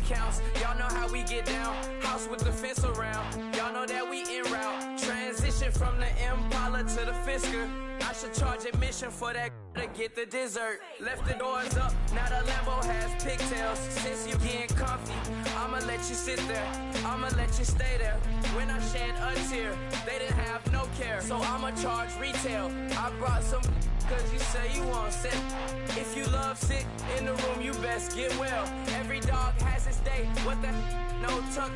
counts. Y'all know how we get down. House with the fence around. Y'all know that we en route. Transition from the Impala to the Fisker. I should charge admission for that to get the dessert. Left the doors up, now the Lambo has pigtails. Since you getting comfy, I'ma let you sit there. I'ma let you stay there. When I shed a tear, they didn't have no care. So I'ma charge retail. I brought some cause you say you want sick. If you love sick in the room, you best get well. Every dog has its day. What the no tuck.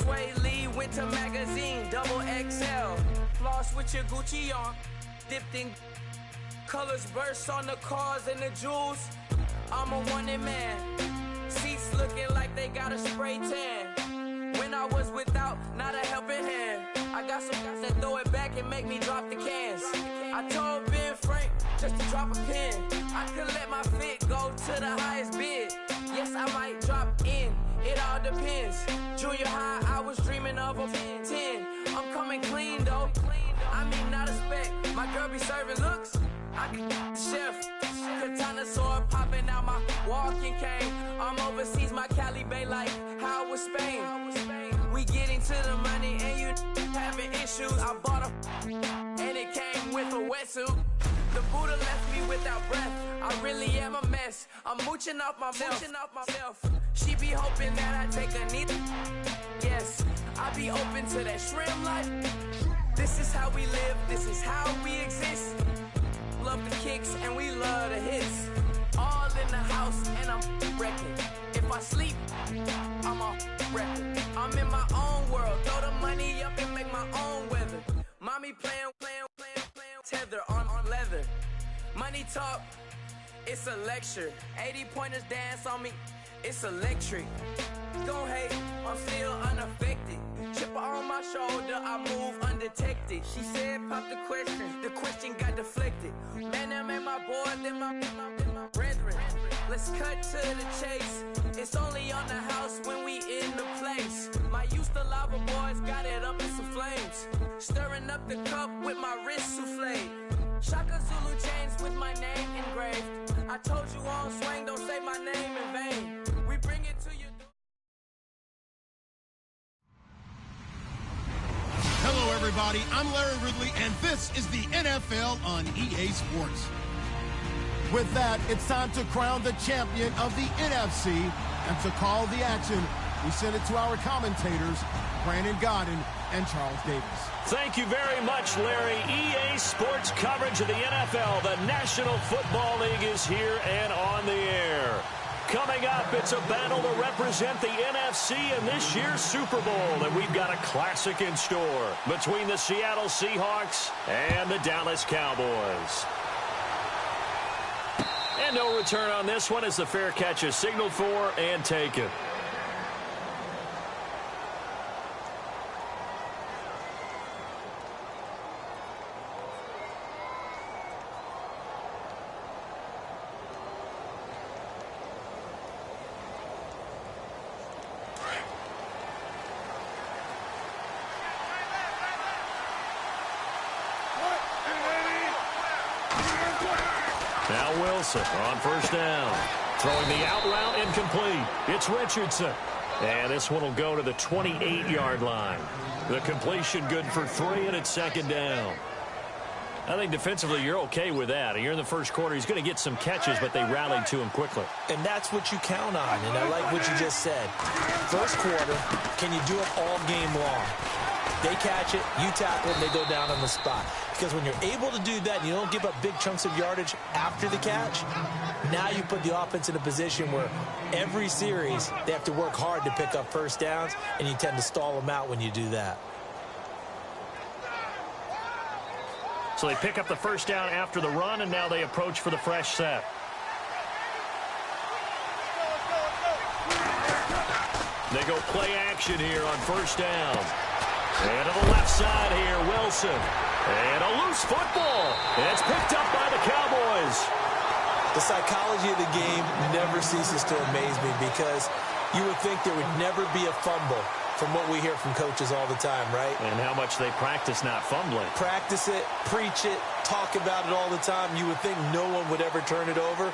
Sway Lee Winter Magazine, double XL. Floss with your Gucci on. Dipped in colors burst on the cars and the jewels. I'm a wanted man. Seats looking like they got a spray tan. When I was without, not a helping hand. I got some guys that throw it back and make me drop the cans. I told Ben Frank just to drop a pin. I could let my fit go to the highest bid. Yes, I might drop in. It all depends. Junior high, I was dreaming of a 10. I'm coming clean though. I mean, not a spec. My girl be serving looks. I can the chef. Katana sword popping out my walking cane. I'm overseas, my Cali Bay like how was Spain. We getting to the money and you having issues. I bought a and it came with a wetsuit. The Buddha left me without breath. I really am a mess. I'm mooching off myself. She be hoping that I take a knee. Yes, I be open to that shrimp life. This is how we live, this is how we exist. Love the kicks and we love the hits. All in the house and I'm wrecking. If I sleep, I'm a wrecking. I'm in my own world, throw the money up and make my own weather. Mommy playing, tether on leather. Money talk, it's a lecture. 80 pointers dance on me, it's electric. Don't hate, I'm still unaffected. Chipper on my shoulder, I move undetected. She said, pop the question got deflected. Man, that made my boy, then my brethren. Let's cut to the chase. It's only on the house when we in the place. My used to lava boys got it up in some flames. Stirring up the cup with my wrist souffle. Shaka Zulu chains with my name engraved. I told you on swing, don't say my name in vain. We bring it to you. Hello, everybody. I'm Larry Ridley, and this is the NFL on EA Sports. With that, it's time to crown the champion of the NFC. And to call the action, we send it to our commentators, Brandon Godden and Charles Davis. Thank you very much, Larry. EA Sports coverage of the NFL. The National Football League is here and on the air. Coming up, it's a battle to represent the NFC in this year's Super Bowl. And we've got a classic in store between the Seattle Seahawks and the Dallas Cowboys. And no return on this one as the fair catch is signaled for and taken. Now Wilson on first down. Throwing the out route incomplete. It's Richardson. And this one will go to the 28-yard line. The completion good for 3, and it's second down. I think defensively you're okay with that. You're in the first quarter. He's going to get some catches, but they rallied to him quickly. And that's what you count on, and I like what you just said. First quarter, can you do it all game long? They catch it, you tackle them, they go down on the spot. Because when you're able to do that and you don't give up big chunks of yardage after the catch, now you put the offense in a position where every series they have to work hard to pick up first downs, and you tend to stall them out when you do that. So they pick up the first down after the run, and now they approach for the fresh set. They go play action here on first down. And to the left side here, Wilson. And a loose football. And it's picked up by the Cowboys. The psychology of the game never ceases to amaze me because you would think there would never be a fumble from what we hear from coaches all the time, right? And how much they practice not fumbling. Practice it, preach it, talk about it all the time. You would think no one would ever turn it over.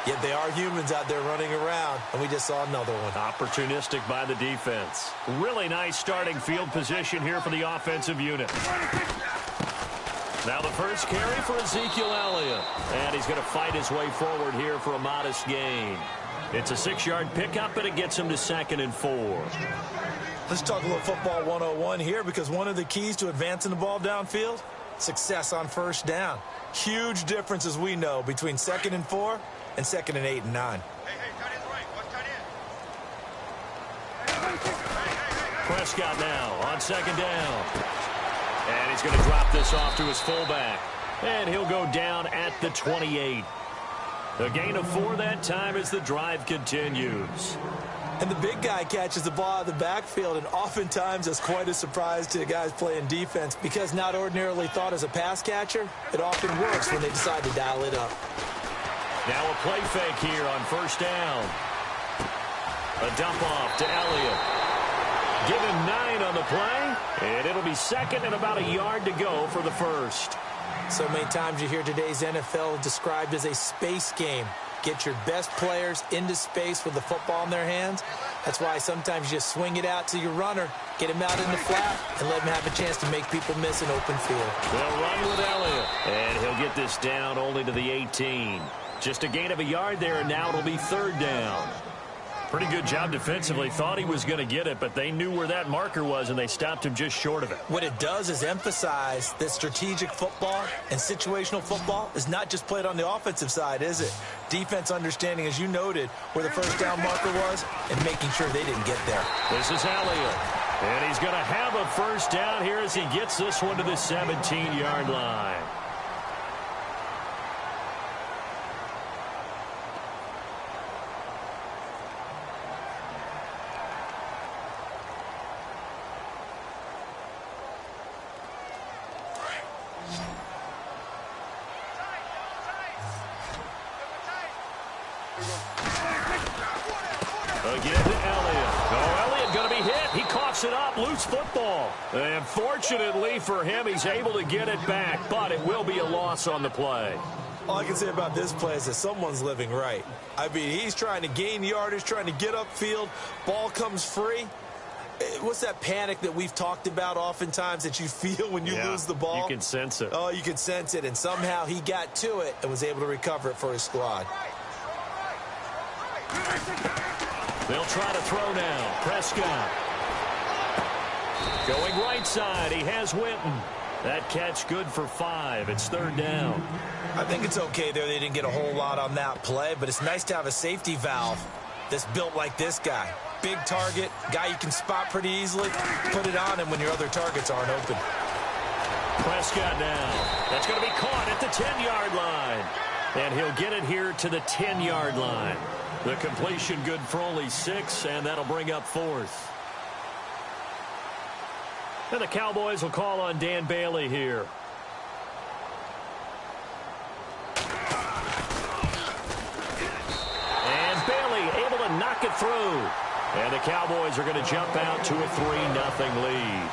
Yet they are humans out there running around, and we just saw another one. Opportunistic by the defense. Really nice starting field position here for the offensive unit. Now the first carry for Ezekiel Elliott. And he's going to fight his way forward here for a modest gain. It's a 6-yard pickup, and it gets him to 2nd and 4. Let's talk a little football 101 here, because one of the keys to advancing the ball downfield, success on first down. Huge difference, as we know, between 2nd and 4 and 2nd and 8 and 9. Prescott now on 2nd down. And he's going to drop this off to his fullback. And he'll go down at the 28. A gain of 4 that time as the drive continues. And the big guy catches the ball out of the backfield, and oftentimes it's quite a surprise to the guys playing defense, because not ordinarily thought as a pass catcher, it often works when they decide to dial it up. Now a play fake here on first down. A dump off to Elliott. Give him 9 on the play, and it'll be 2nd and about a yard to go for the first. So many times you hear today's NFL described as a space game. Get your best players into space with the football in their hands. That's why sometimes you just swing it out to your runner, get him out in the flat, and let him have a chance to make people miss an open field. They'll run with Elliott, and he'll get this down only to the 18. Just a gain of a yard there, and now it'll be 3rd down. Pretty good job defensively. Thought he was going to get it, but they knew where that marker was, and they stopped him just short of it. What it does is emphasize that strategic football and situational football is not just played on the offensive side, is it? Defense understanding, as you noted, where the first down marker was and making sure they didn't get there. This is Elliott, and he's going to have a first down here as he gets this one to the 17-yard line. Again to Elliott. Oh, Elliott going to be hit. He coughs it up. Loose football. And fortunately for him, he's able to get it back, but it will be a loss on the play. All I can say about this play is that someone's living right. I mean, he's trying to gain yardage, trying to get upfield. Ball comes free. What's that panic that we've talked about oftentimes that you feel when you lose the ball? You can sense it. Oh, you can sense it. And somehow he got to it and was able to recover it for his squad. They'll try to throw now. Prescott. Going right side. He has Winton. That catch good for 5. It's 3rd down. I think it's okay there. They didn't get a whole lot on that play, but it's nice to have a safety valve that's built like this guy. Big target, guy you can spot pretty easily. Put it on him when your other targets aren't open. Prescott now. That's going to be caught at the 10-yard line. And he'll get it here to the 10-yard line. The completion good for only 6, and that'll bring up 4th. And the Cowboys will call on Dan Bailey here. And Bailey able to knock it through. And the Cowboys are going to jump out to a 3-0 lead.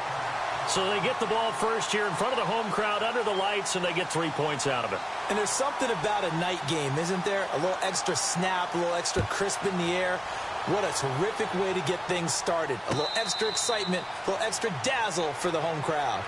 So they get the ball first here in front of the home crowd under the lights, and they get 3 points out of it. And there's something about a night game, isn't there? A little extra snap, a little extra crisp in the air. What a terrific way to get things started. A little extra excitement, a little extra dazzle for the home crowd.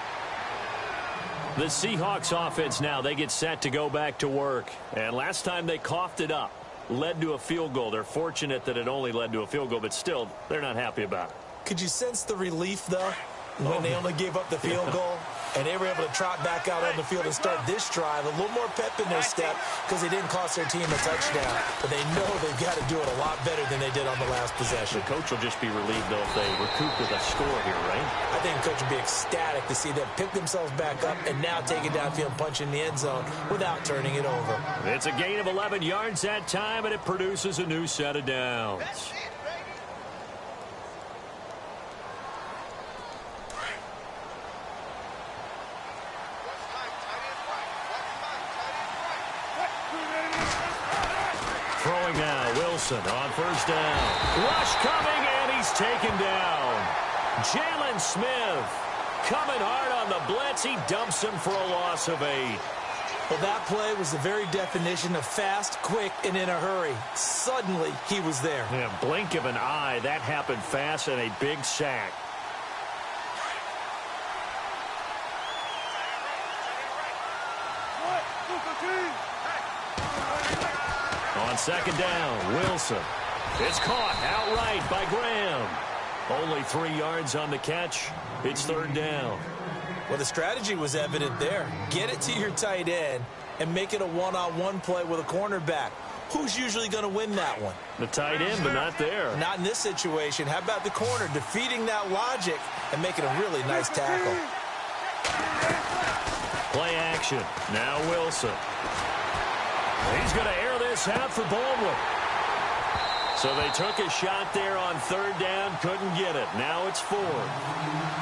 The Seahawks offense now, they get set to go back to work. And last time they coughed it up, led to a field goal. They're fortunate that it only led to a field goal, but still, they're not happy about it. Could you sense the relief, though, when they only gave up the field goal? And they were able to trot back out on the field and start this drive. A little more pep in their step because they didn't cost their team a touchdown. But they know they've got to do it a lot better than they did on the last possession. The coach will just be relieved, though, if they recoup with a score here, right? I think the coach will be ecstatic to see them pick themselves back up and now take it downfield and punch in the end zone without turning it over. It's a gain of 11 yards that time, and it produces a new set of downs. Throwing now, Wilson on first down. Rush coming, and he's taken down. Jalen Smith coming hard on the blitz. He dumps him for a loss of 8. Well, that play was the very definition of fast, quick, and in a hurry. Suddenly, he was there. Yeah, blink of an eye. That happened fast and a big sack. On second down, Wilson. It's caught outright by Graham. Only 3 yards on the catch. It's third down. Well, the strategy was evident there. Get it to your tight end and make it a one-on-one play with a cornerback. Who's usually going to win that one? The tight end, but not there. Not in this situation. How about the corner defeating that logic and making a really nice tackle? Play action. Now Wilson. He's going to air this out for Baldwin. So they took a shot there on third down, couldn't get it. Now it's fourth.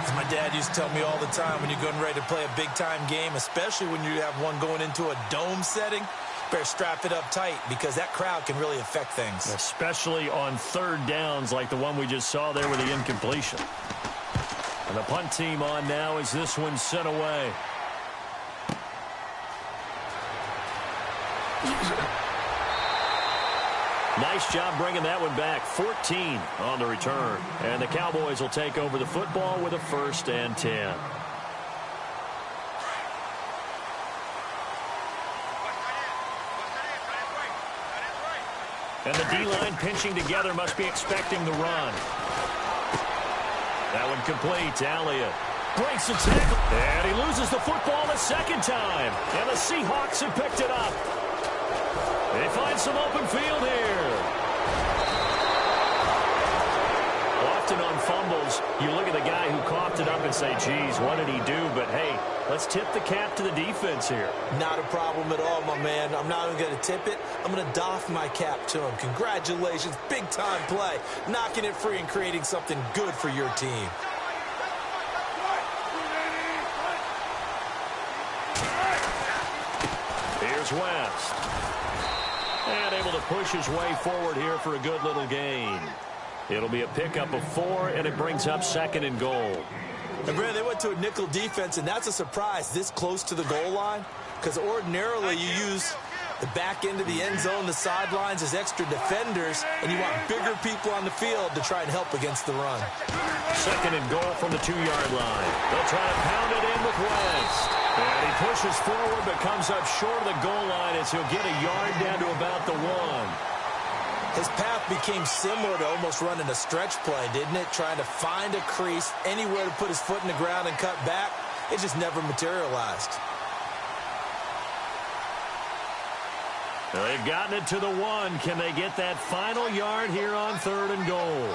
As my dad used to tell me all the time, when you're getting ready to play a big-time game, especially when you have one going into a dome setting, better strap it up tight because that crowd can really affect things. Especially on third downs like the one we just saw there with the incompletion. And the punt team on now as this one sent away. Nice job bringing that one back. 14 on the return. And the Cowboys will take over the football with a 1st and 10. And the D-line pinching together must be expecting the run. That one complete. Elliott breaks the tackle. And he loses the football a second time. And the Seahawks have picked it up. They find some open field here. Often on fumbles, you look at the guy who coughed it up and say, geez, what did he do? But, hey, let's tip the cap to the defense here. Not a problem at all, my man. I'm not even going to tip it. I'm going to doff my cap to him. Congratulations. Big-time play. Knocking it free and creating something good for your team. Here's West. And able to push his way forward here for a good little gain. It'll be a pickup of 4, and it brings up 2nd and goal. And, Brad, they went to a nickel defense, and that's a surprise this close to the goal line because ordinarily you use the back end of the end zone, the sidelines as extra defenders, and you want bigger people on the field to try and help against the run. 2nd and goal from the 2-yard line. They'll try to pound it in with West. And he pushes forward but comes up short of the goal line as he'll get a yard down to about the 1. His path became similar to almost running a stretch play, didn't it? Trying to find a crease, anywhere to put his foot in the ground and cut back. It just never materialized. Well, they've gotten it to the 1. Can they get that final yard here on 3rd and goal?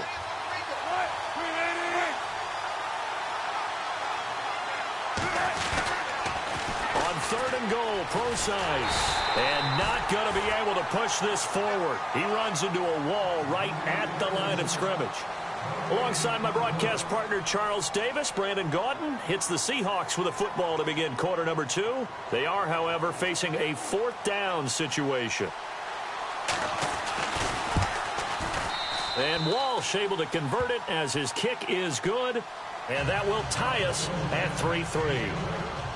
On 3rd and goal, Procise. And not going to be able to push this forward. He runs into a wall right at the line of scrimmage. Alongside my broadcast partner, Charles Davis, Brandon Gaudin hits the Seahawks with a football to begin quarter number 2. They are, however, facing a 4th down situation. And Walsh able to convert it as his kick is good. And that will tie us at 3-3.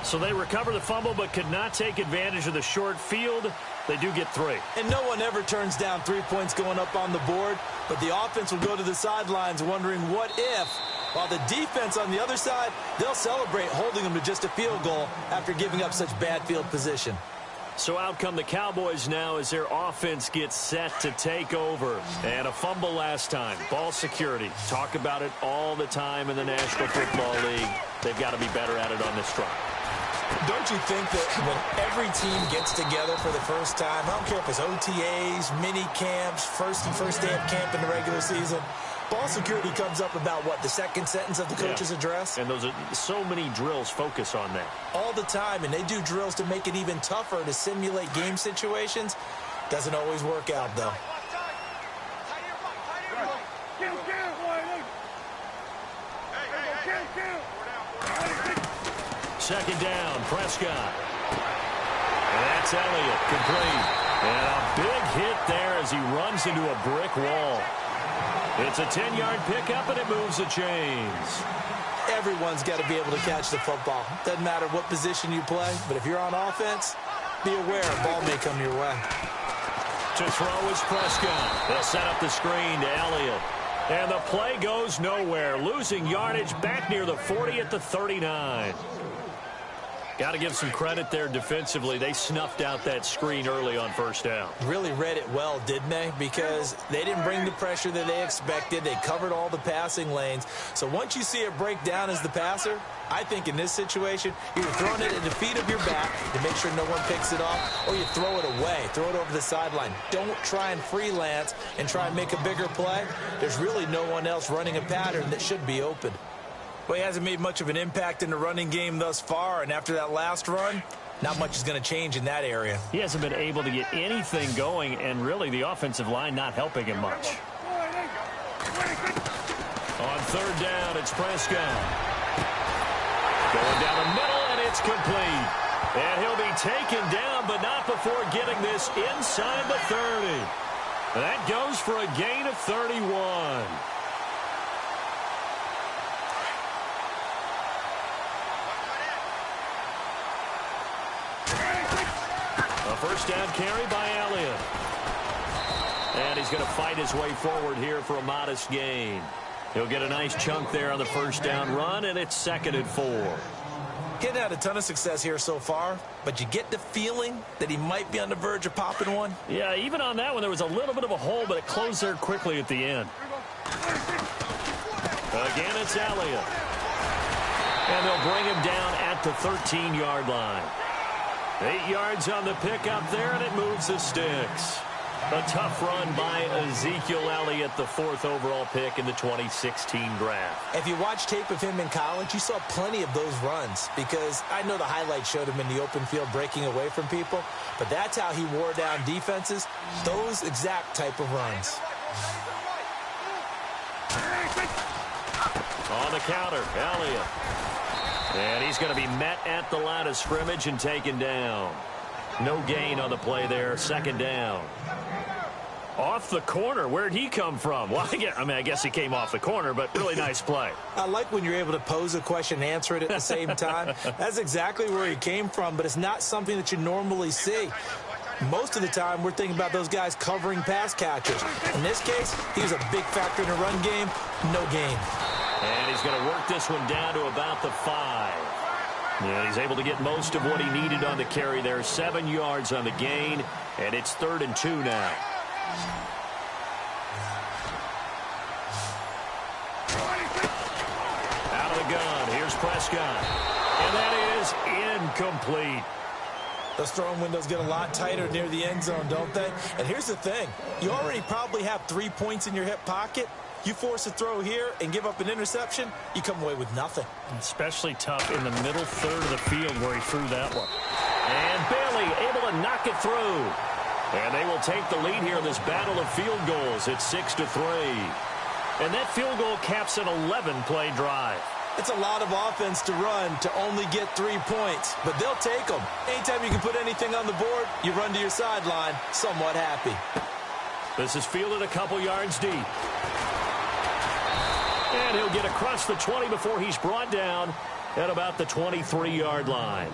So they recover the fumble but could not take advantage of the short field. They do get 3. And no one ever turns down 3 points going up on the board, but the offense will go to the sidelines wondering what if, while the defense on the other side, they'll celebrate holding them to just a field goal after giving up such bad field position. So out come the Cowboys now as their offense gets set to take over. And a fumble last time. Ball security. Talk about it all the time in the National Football League. They've got to be better at it on this drive. Don't you think that when every team gets together for the first time, I don't care if it's OTAs, mini camps, first day of camp in the regular season, ball security comes up about, what, the second sentence of the coach's address? And those are so many drills focus on that. All the time, and they do drills to make it even tougher to simulate game situations. Doesn't always work out, though. Second down, Prescott. And that's Elliott, complete. And a big hit there as he runs into a brick wall. It's a 10-yard pickup, and it moves the chains. Everyone's got to be able to catch the football. Doesn't matter what position you play, but if you're on offense, be aware, a ball may come your way. To throw is Prescott. They'll set up the screen to Elliott. And the play goes nowhere. Losing yardage back near the 40 at the 39. Got to give some credit there defensively. They snuffed out that screen early on first down. Really read it well, didn't they? Because they didn't bring the pressure that they expected. They covered all the passing lanes. So once you see it break down as the passer, I think in this situation, you're throwing it at the feet of your back to make sure no one picks it off, or you throw it away, throw it over the sideline. Don't try and freelance and try and make a bigger play. There's really no one else running a pattern that should be open. Well, he hasn't made much of an impact in the running game thus far, and after that last run, not much is going to change in that area. He hasn't been able to get anything going, and really the offensive line not helping him much. On third down, it's Prescott. Going down the middle, and it's complete. And he'll be taken down, but not before getting this inside the 30. That goes for a gain of 31. First down carry by Elliott. And he's going to fight his way forward here for a modest gain. He'll get a nice chunk there on the first down run, and it's 2nd and 4. Getting had a ton of success here so far, but you get the feeling that he might be on the verge of popping one. Yeah, even on that one, there was a little bit of a hole, but it closed there quickly at the end. Again, it's Elliott. And they'll bring him down at the 13-yard line. 8 yards on the pickup there, and it moves the sticks. A tough run by Ezekiel Elliott, the 4th overall pick in the 2016 draft. If you watch tape of him in college, you saw plenty of those runs, because I know the highlights showed him in the open field breaking away from people, but that's how he wore down defenses, those exact type of runs. On the counter, Elliott. And he's going to be met at the line of scrimmage and taken down. No gain on the play there. 2nd down. Off the corner. Where'd he come from? Well, I guess he came off the corner, but really nice play. I like when you're able to pose a question and answer it at the same time. That's exactly where he came from, but it's not something that you normally see. Most of the time, we're thinking about those guys covering pass catchers. In this case, he was a big factor in the run game. No gain. And he's going to work this one down to about the 5. Yeah, he's able to get most of what he needed on the carry there. 7 yards on the gain, and it's 3rd and 2 now. Out of the gun, here's Prescott. And that is incomplete. Those throwing windows get a lot tighter near the end zone, don't they? And here's the thing. You already probably have 3 points in your hip pocket. You force a throw here and give up an interception, you come away with nothing. Especially tough in the middle third of the field where he threw that one. And Bailey able to knock it through. And they will take the lead here in this battle of field goals. It's 6-3. And that field goal caps an 11-play drive. It's a lot of offense to run to only get 3 points, but they'll take them. Anytime you can put anything on the board, you run to your sideline somewhat happy. This is fielded a couple yards deep. And he'll get across the 20 before he's brought down at about the 23-yard line.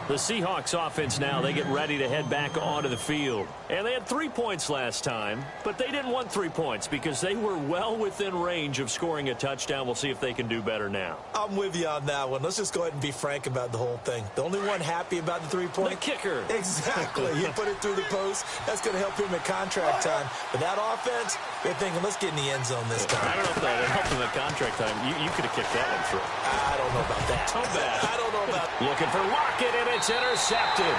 The Seahawks offense now, they get ready to head back onto the field. And they had 3 points last time, but they didn't want 3 points because they were well within range of scoring a touchdown. We'll see if they can do better now. I'm with you on that one. Let's just go ahead and be frank about the whole thing. The only one happy about the 3-point? The kicker. Exactly. He put it through the post. That's going to help him at contract time. But that offense, they're thinking, let's get in the end zone this time. I don't know if that helped him at contract time. You could have kicked that one through. I don't know about that. So bad. I don't know about that. Looking for Lockett, and it's intercepted.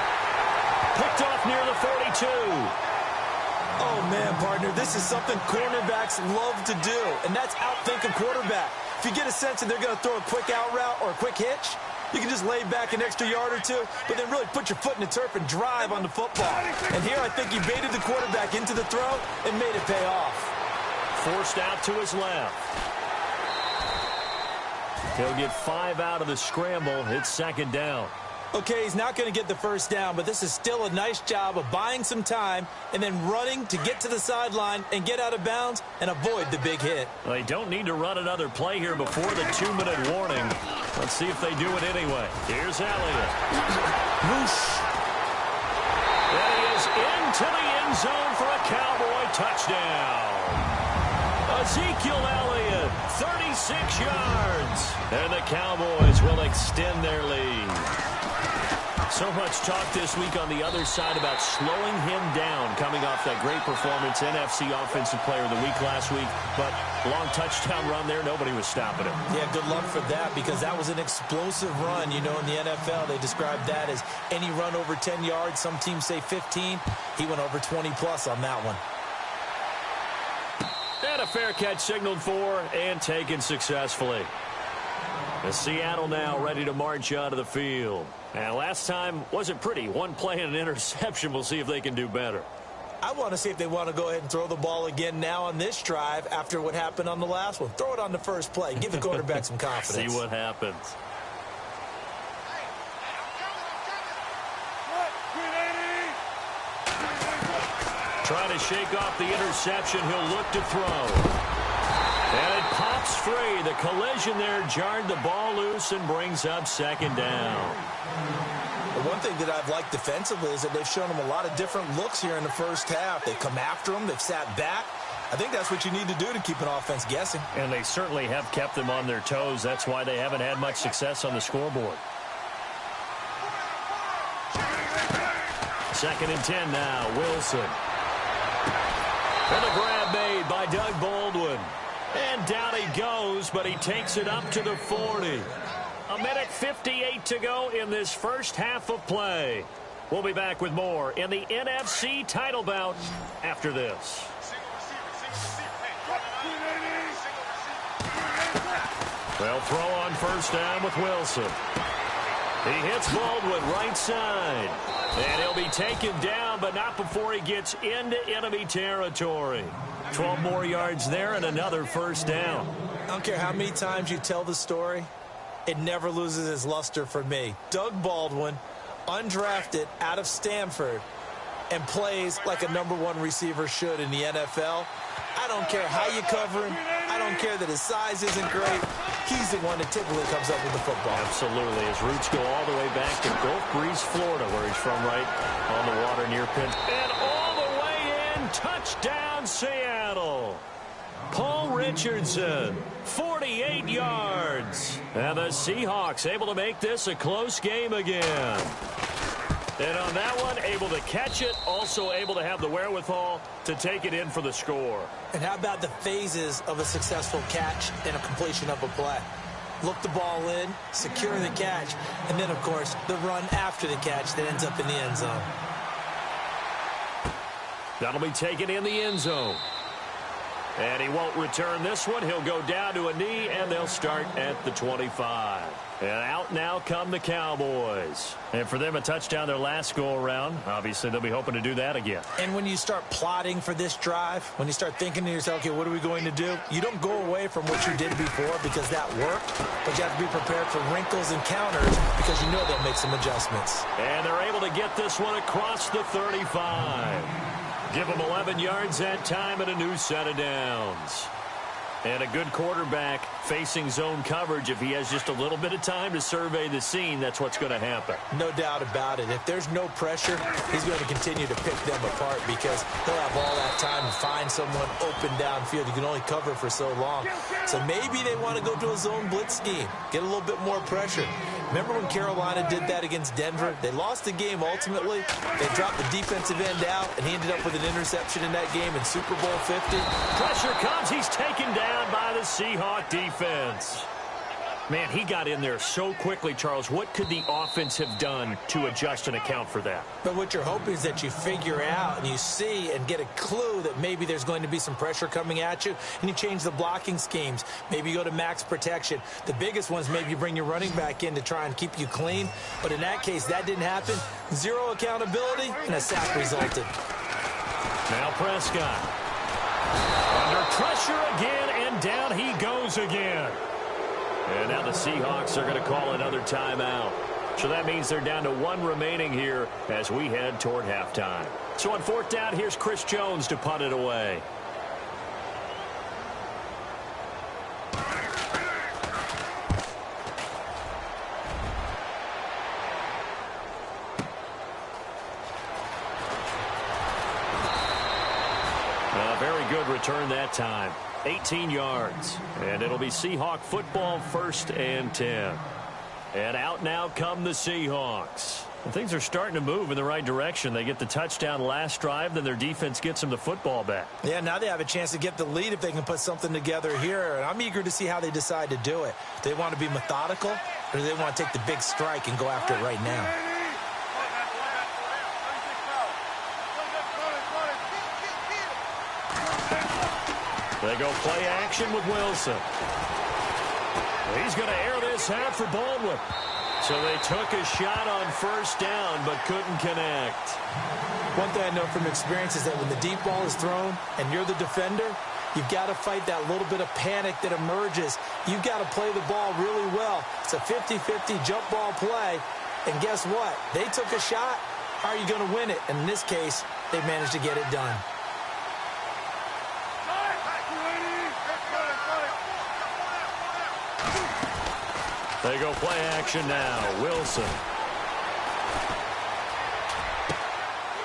Picked off near the 42. Oh, man, partner, this is something cornerbacks love to do, and that's outthink a quarterback. If you get a sense that they're going to throw a quick out route or a quick hitch, you can just lay back an extra yard or two, but then really put your foot in the turf and drive on the football. And here I think he baited the quarterback into the throw and made it pay off. Forced out to his left. He'll get 5 out of the scramble. It's 2nd down. Okay, he's not going to get the first down, but this is still a nice job of buying some time and then running to get to the sideline and get out of bounds and avoid the big hit. They don't need to run another play here before the 2-minute warning. Let's see if they do it anyway. Here's Elliott. Whoosh. into the end zone for a Cowboy touchdown. Ezekiel Elliott, 36 yards. And the Cowboys will extend their lead. So much talk this week on the other side about slowing him down coming off that great performance, NFC Offensive Player of the Week last week. But long touchdown run there, nobody was stopping him. Yeah, good luck for that because that was an explosive run. You know, in the NFL, they describe that as any run over 10 yards. Some teams say 15. He went over 20-plus on that one. And a fair catch signaled for and taken successfully. The Seattle now ready to march out of the field. And last time wasn't pretty. One play and an interception. We'll see if they can do better. I want to see if they want to go ahead and throw the ball again now on this drive after what happened on the last one. Throw it on the first play. Give the quarterback some confidence. See what happens. Trying to shake off the interception. He'll look to throw. And it pops free. The collision there jarred the ball loose and brings up second down. The one thing that I've liked defensively is that they've shown them a lot of different looks here in the first half. They've come after them. They've sat back. I think that's what you need to do to keep an offense guessing. And they certainly have kept them on their toes. That's why they haven't had much success on the scoreboard. 2nd and 10 now. Wilson. And a grab made by Doug Baldwin. And down he goes, but he takes it up to the 40. A minute 58 to go in this first half of play. We'll be back with more in the NFC title bout after this. They'll throw on first down with Wilson. He hits Baldwin right side. And he'll be taken down, but not before he gets into enemy territory. 12 more yards there and another first down. I don't care how many times you tell the story, it never loses its luster for me. Doug Baldwin, undrafted out of Stanford, and plays like a #1 receiver should in the NFL. I don't care how you cover him. I don't care that his size isn't great. He's the one that typically comes up with the football. Absolutely. His roots go all the way back to Gulf Breeze, Florida, where he's from, right on the water near Penn. And all the way in, touchdown Seattle. Paul Richardson, 48 yards. And the Seahawks able to make this a close game again. And on that one, able to catch it, also able to have the wherewithal to take it in for the score. And how about the phases of a successful catch and a completion of a play? Look the ball in, secure the catch, and then, of course, the run after the catch that ends up in the end zone. That'll be taken in the end zone. And he won't return this one. He'll go down to a knee, and they'll start at the 25. And out now come the Cowboys. And for them, a touchdown their last go-around. Obviously, they'll be hoping to do that again. And when you start plotting for this drive, when you start thinking to yourself, okay, what are we going to do? You don't go away from what you did before because that worked, but you have to be prepared for wrinkles and counters because you know they'll make some adjustments. And they're able to get this one across the 35. Give them 11 yards that time and a new set of downs. And a good quarterback facing zone coverage. If he has just a little bit of time to survey the scene, that's what's going to happen. No doubt about it. If there's no pressure, he's going to continue to pick them apart because he'll have all that time to find someone open downfield. You can only cover for so long. So maybe they want to go to a zone blitz scheme, get a little bit more pressure. Remember when Carolina did that against Denver? They lost the game ultimately. They dropped the defensive end out, and he ended up with an interception in that game in Super Bowl 50. Pressure comes. He's taken down by the Seahawk defense. Man, he got in there so quickly, Charles. What could the offense have done to adjust and account for that? But what you're hoping is that you figure out and you see and get a clue that maybe there's going to be some pressure coming at you, and you change the blocking schemes. Maybe you go to max protection. The biggest ones, maybe you bring your running back in to try and keep you clean. But in that case, that didn't happen. Zero accountability, and a sack resulted. Now Prescott. Under pressure again, and down he goes again. And now the Seahawks are going to call another timeout. So that means they're down to one remaining here as we head toward halftime. So on fourth down, here's Chris Jones to punt it away. A very good return that time. 18 yards. And it'll be Seahawk football, 1st and 10. And out now come the Seahawks. And things are starting to move in the right direction. They get the touchdown last drive, then their defense gets them the football back. Yeah, now they have a chance to get the lead if they can put something together here. And I'm eager to see how they decide to do it. Do they want to be methodical, or do they want to take the big strike and go after it right now? They go play action with Wilson. He's going to air this out for Baldwin. So they took a shot on 1st down, but couldn't connect. One thing I know from experience is that when the deep ball is thrown and you're the defender, you've got to fight that little bit of panic that emerges. You've got to play the ball really well. It's a 50-50 jump ball play. And guess what? They took a shot. How are you going to win it? And in this case, they managed to get it done. They go play action now. Wilson.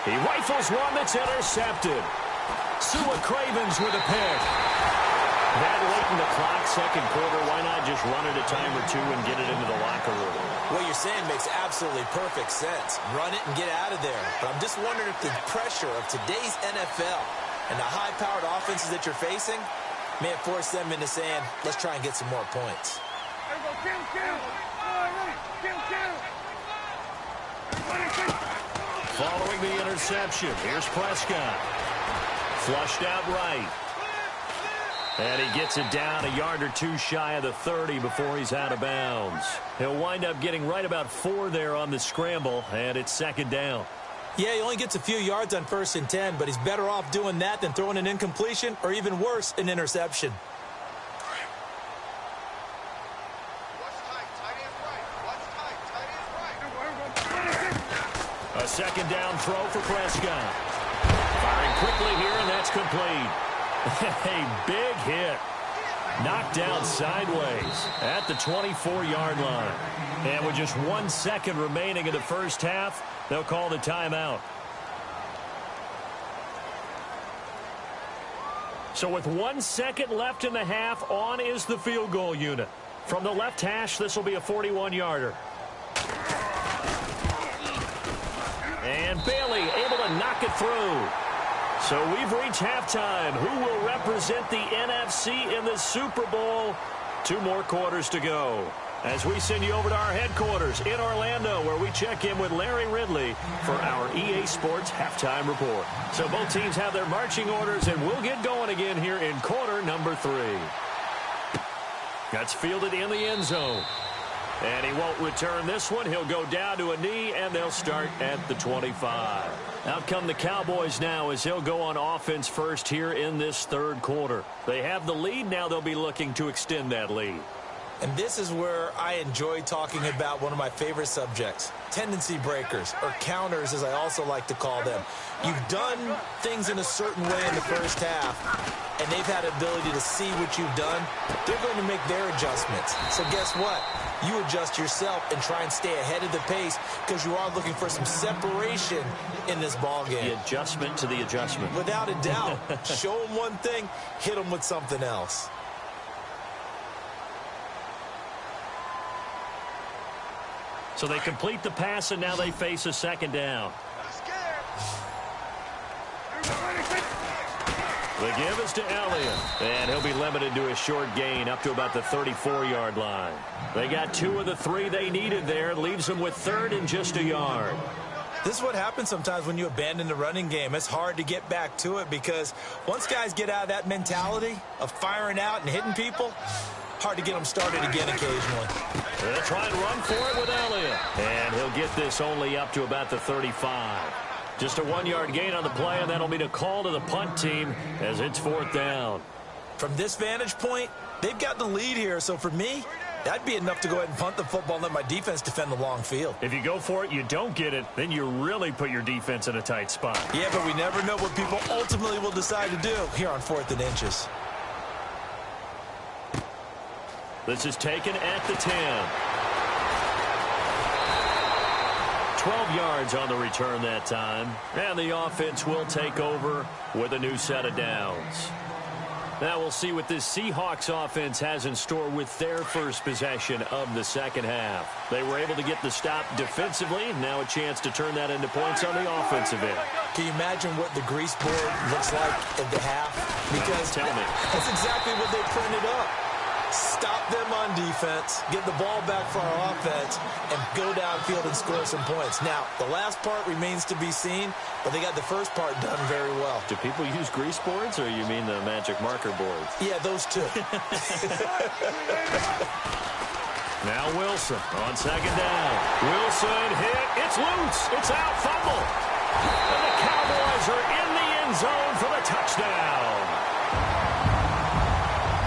He rifles one that's intercepted. Sua Cravens with a pick. That late in the clock, 2nd quarter, why not just run it a time or two and get it into the locker room? What you're saying makes absolutely perfect sense. Run it and get out of there. But I'm just wondering if the pressure of today's NFL and the high-powered offenses that you're facing may have forced them into saying, let's try and get some more points. Following the interception, here's Prescott. Flushed out right. And he gets it down a yard or two shy of the 30 before he's out of bounds. He'll wind up getting right about 4 there on the scramble, and it's 2nd down. Yeah, he only gets a few yards on 1st and 10, but he's better off doing that than throwing an incompletion or even worse, an interception. A 2nd down throw for Prescott. Firing quickly here, and that's complete. A big hit. Knocked down sideways at the 24-yard line. And with just 1 second remaining in the first half, they'll call the timeout. So with 1 second left in the half, on is the field goal unit. From the left hash, this will be a 41-yarder. And Bailey able to knock it through. So we've reached halftime. Who will represent the NFC in the Super Bowl? 2 more quarters to go. As we send you over to our headquarters in Orlando, where we check in with Larry Ridley for our EA Sports Halftime Report. So both teams have their marching orders, and we'll get going again here in quarter number 3. That's fielded in the end zone. And he won't return this one. He'll go down to a knee, and they'll start at the 25. Out come the Cowboys now as he'll go on offense first here in this 3rd quarter. They have the lead. Now they'll be looking to extend that lead. And this is where I enjoy talking about one of my favorite subjects, tendency breakers, or counters as I also like to call them. You've done things in a certain way in the first half, and they've had the ability to see what you've done. They're going to make their adjustments. So guess what? You adjust yourself and try and stay ahead of the pace because you are looking for some separation in this ball game. The adjustment to the adjustment. Without a doubt. Show them one thing, hit them with something else. So they complete the pass, and now they face a 2nd down. The give is to Elliott, and he'll be limited to a short gain up to about the 34-yard line. They got 2 of the 3 they needed there. Leaves them with 3rd and just a yard. This is what happens sometimes when you abandon the running game. It's hard to get back to it because once guys get out of that mentality of firing out and hitting people, hard to get them started again occasionally. They'll try and run for it with Elliott. And he'll get this only up to about the 35. Just a 1-yard gain on the play, and that'll mean a call to the punt team as it's 4th down. From this vantage point, they've got the lead here. So for me, that'd be enough to go ahead and punt the football and let my defense defend the long field. If you go for it, you don't get it, then you really put your defense in a tight spot. Yeah, but we never know what people ultimately will decide to do here on 4th and inches. This is taken at the 10. 12 yards on the return that time. And the offense will take over with a new set of downs. Now we'll see what this Seahawks offense has in store with their first possession of the second half. They were able to get the stop defensively. Now a chance to turn that into points on the offensive end. Can you imagine what the grease board looks like at the half? Because tell me. That's exactly what they printed up. Stop them on defense, get the ball back for our offense, and go downfield and score some points. Now, the last part remains to be seen, but they got the first part done very well. Do people use grease boards, or you mean the magic marker boards? Yeah, those two. Now Wilson on second down. Wilson hit. It's loose. It's out. Fumble. And the Cowboys are in the end zone for the touchdown.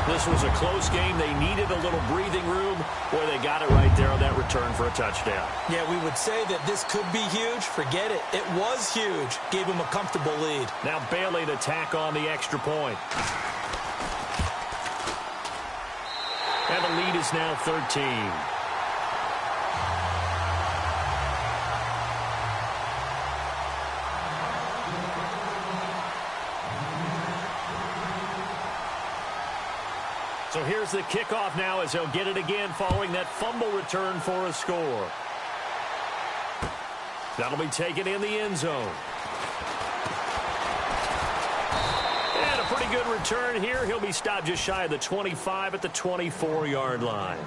This was a close game. They needed a little breathing room. Boy, they got it right there on that return for a touchdown. Yeah, we would say that this could be huge. Forget it. It was huge. Gave him a comfortable lead. Now Bailey to tack on the extra point. And the lead is now 13. So here's the kickoff now as they'll get it again following that fumble return for a score. That'll be taken in the end zone. And a pretty good return here. He'll be stopped just shy of the 25 at the 24-yard line.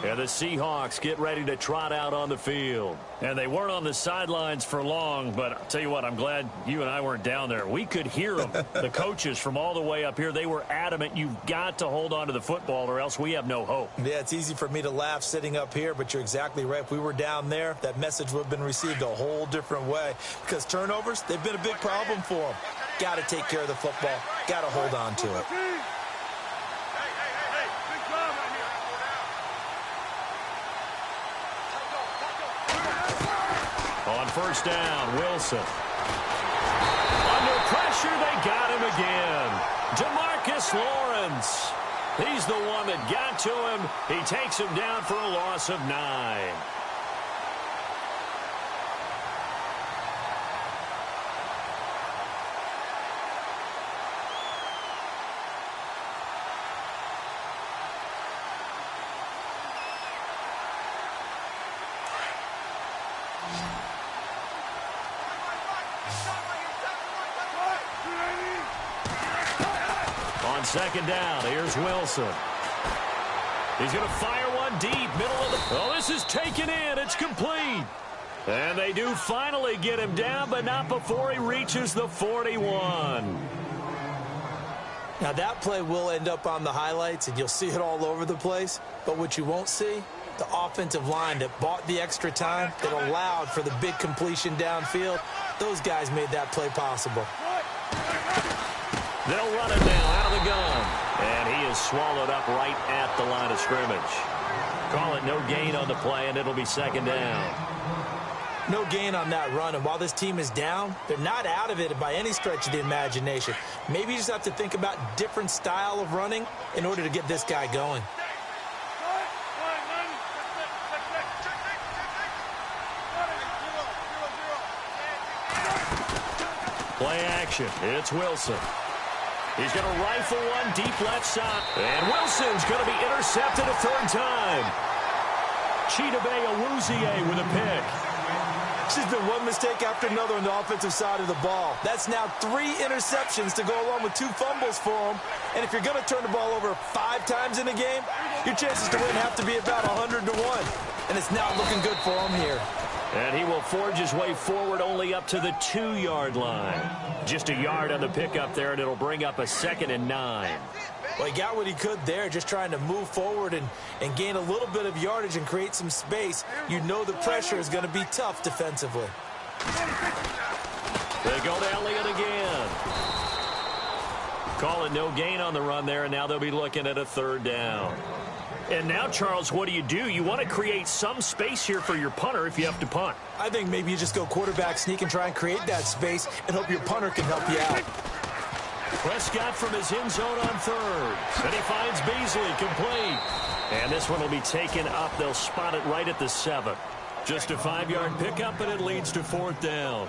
And the Seahawks get ready to trot out on the field. And they weren't on the sidelines for long, but I'll tell you what, I'm glad you and I weren't down there. We could hear them. The coaches from all the way up here, they were adamant, you've got to hold on to the football or else we have no hope. Yeah, it's easy for me to laugh sitting up here, but you're exactly right. If we were down there, that message would have been received a whole different way. Because turnovers, they've been a big problem for them. Got to take care of the football. Got to hold on to it. On first down, Wilson. Under pressure, they got him again. DeMarcus Lawrence. He's the one that got to him. He takes him down for a loss of 9. Second down, here's Wilson. He's going to fire one deep, middle of the... Oh, this is taken in. It's complete. And they do finally get him down, but not before he reaches the 41. Now, that play will end up on the highlights, and you'll see it all over the place. But what you won't see, the offensive line that bought the extra time, that allowed for the big completion downfield, those guys made that play possible. They'll run it now out of the gun. And he is swallowed up right at the line of scrimmage. Call it no gain on the play, and it'll be second down. No gain on that run, and while this team is down, they're not out of it by any stretch of the imagination. Maybe you just have to think about different style of running in order to get this guy going. Play action. It's Wilson. He's going to rifle one deep left side. And Wilson's going to be intercepted a third time. Chidobe Awuzie with a pick. It's just been one mistake after another on the offensive side of the ball. That's now 3 interceptions to go along with 2 fumbles for him. And if you're going to turn the ball over 5 times in a game, your chances to win have to be about 100 to 1. And it's not looking good for him here. And he will forge his way forward only up to the 2-yard line. Just a yard on the pickup there, and it'll bring up a 2nd and 9. Well, he got what he could there, just trying to move forward and gain a little bit of yardage and create some space. You know the pressure is going to be tough defensively. They go to Elliott again. Call it no gain on the run there, and now they'll be looking at a 3rd down. And now, Charles, what do? You want to create some space here for your punter if you have to punt. I think maybe you just go quarterback sneak and try and create that space and hope your punter can help you out. Prescott from his end zone on 3rd. And he finds Beasley complete. And this one will be taken up. They'll spot it right at the 7. Just a 5-yard pickup, and it leads to 4th down.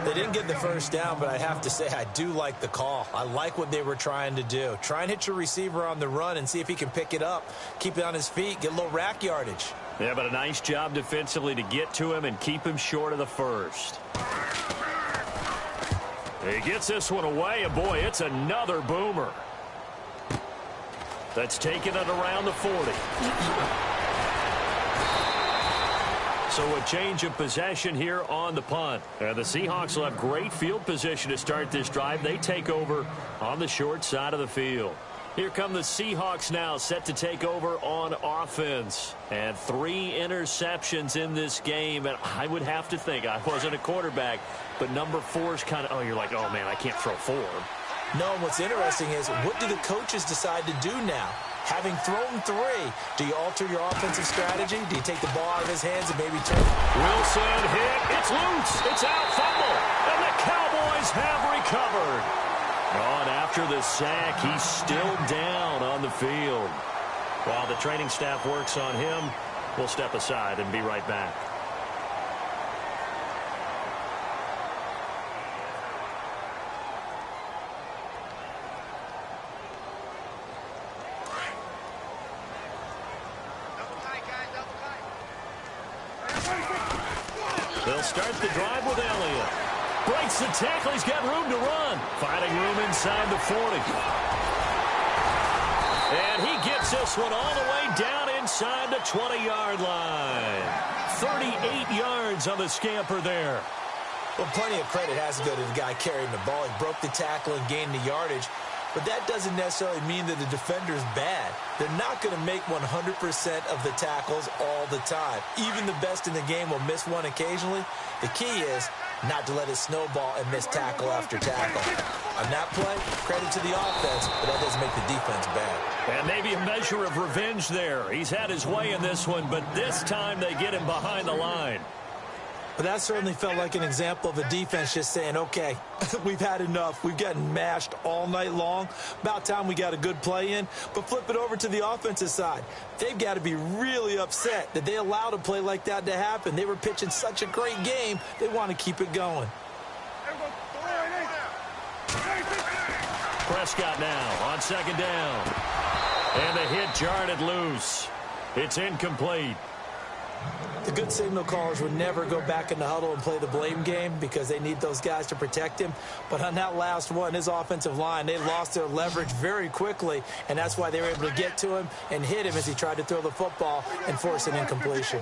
They didn't get the first down, but I have to say I do like the call. I like what they were trying to do. Try and hit your receiver on the run and see if he can pick it up, keep it on his feet, get a little rack yardage. Yeah, but a nice job defensively to get to him and keep him short of the first. He gets this one away, and boy, it's another boomer. That's taken it around the 40. So a change of possession here on the punt. And the Seahawks will have great field position to start this drive. They take over on the short side of the field. Here come the Seahawks now, set to take over on offense. And 3 interceptions in this game. And I would have to think, I wasn't a quarterback, but number 4 is kind of, oh, you're like, oh, man, I can't throw 4. No, and what's interesting is, what do the coaches decide to do now? Having thrown 3, do you alter your offensive strategy? Do you take the ball out of his hands and maybe turn? Wilson hit. It's loose. It's out. Fumble. And the Cowboys have recovered. On after the sack, he's still down on the field. While the training staff works on him, we'll step aside and be right back. They'll start the drive with Elliott. Breaks the tackle. He's got room to run. Finding room inside the 40. And he gets this one all the way down inside the 20-yard line. 38 yards on the scamper there. Well, plenty of credit has to go to the guy carrying the ball. He broke the tackle and gained the yardage. But that doesn't necessarily mean that the defender's bad. They're not going to make 100% of the tackles all the time. Even the best in the game will miss one occasionally. The key is not to let it snowball and miss tackle after tackle. On that play, credit to the offense, but that doesn't make the defense bad. And maybe a measure of revenge there. He's had his way in this one, but this time they get him behind the line. But that certainly felt like an example of a defense just saying, okay, we've had enough. We've gotten mashed all night long. About time we got a good play in. But flip it over to the offensive side. They've got to be really upset that they allowed a play like that to happen. They were pitching such a great game. They want to keep it going. Prescott now on 2nd down. And the hit jarred it loose. It's incomplete. The good signal callers would never go back in the huddle and play the blame game because they need those guys to protect him. But on that last one, his offensive line, they lost their leverage very quickly, and that's why they were able to get to him and hit him as he tried to throw the football and force an incompletion.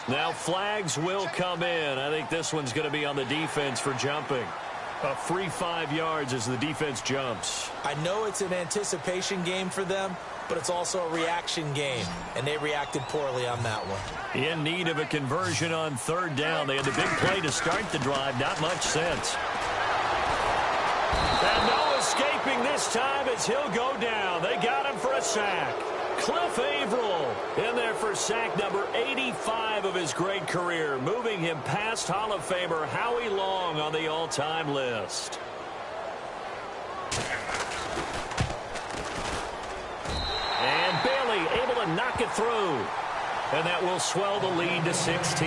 Now flags will come in. I think this one's going to be on the defense for jumping. A free 5 yards as the defense jumps. I know it's an anticipation game for them, but it's also a reaction game, and they reacted poorly on that one. In need of a conversion on 3rd down. They had the big play to start the drive. Not much sense. And no escaping this time as he'll go down. They got him for a sack. Cliff Averill in there for sack number 85 of his great career, moving him past Hall of Famer Howie Long on the all-time list. And Bailey able to knock it through. And that will swell the lead to 16.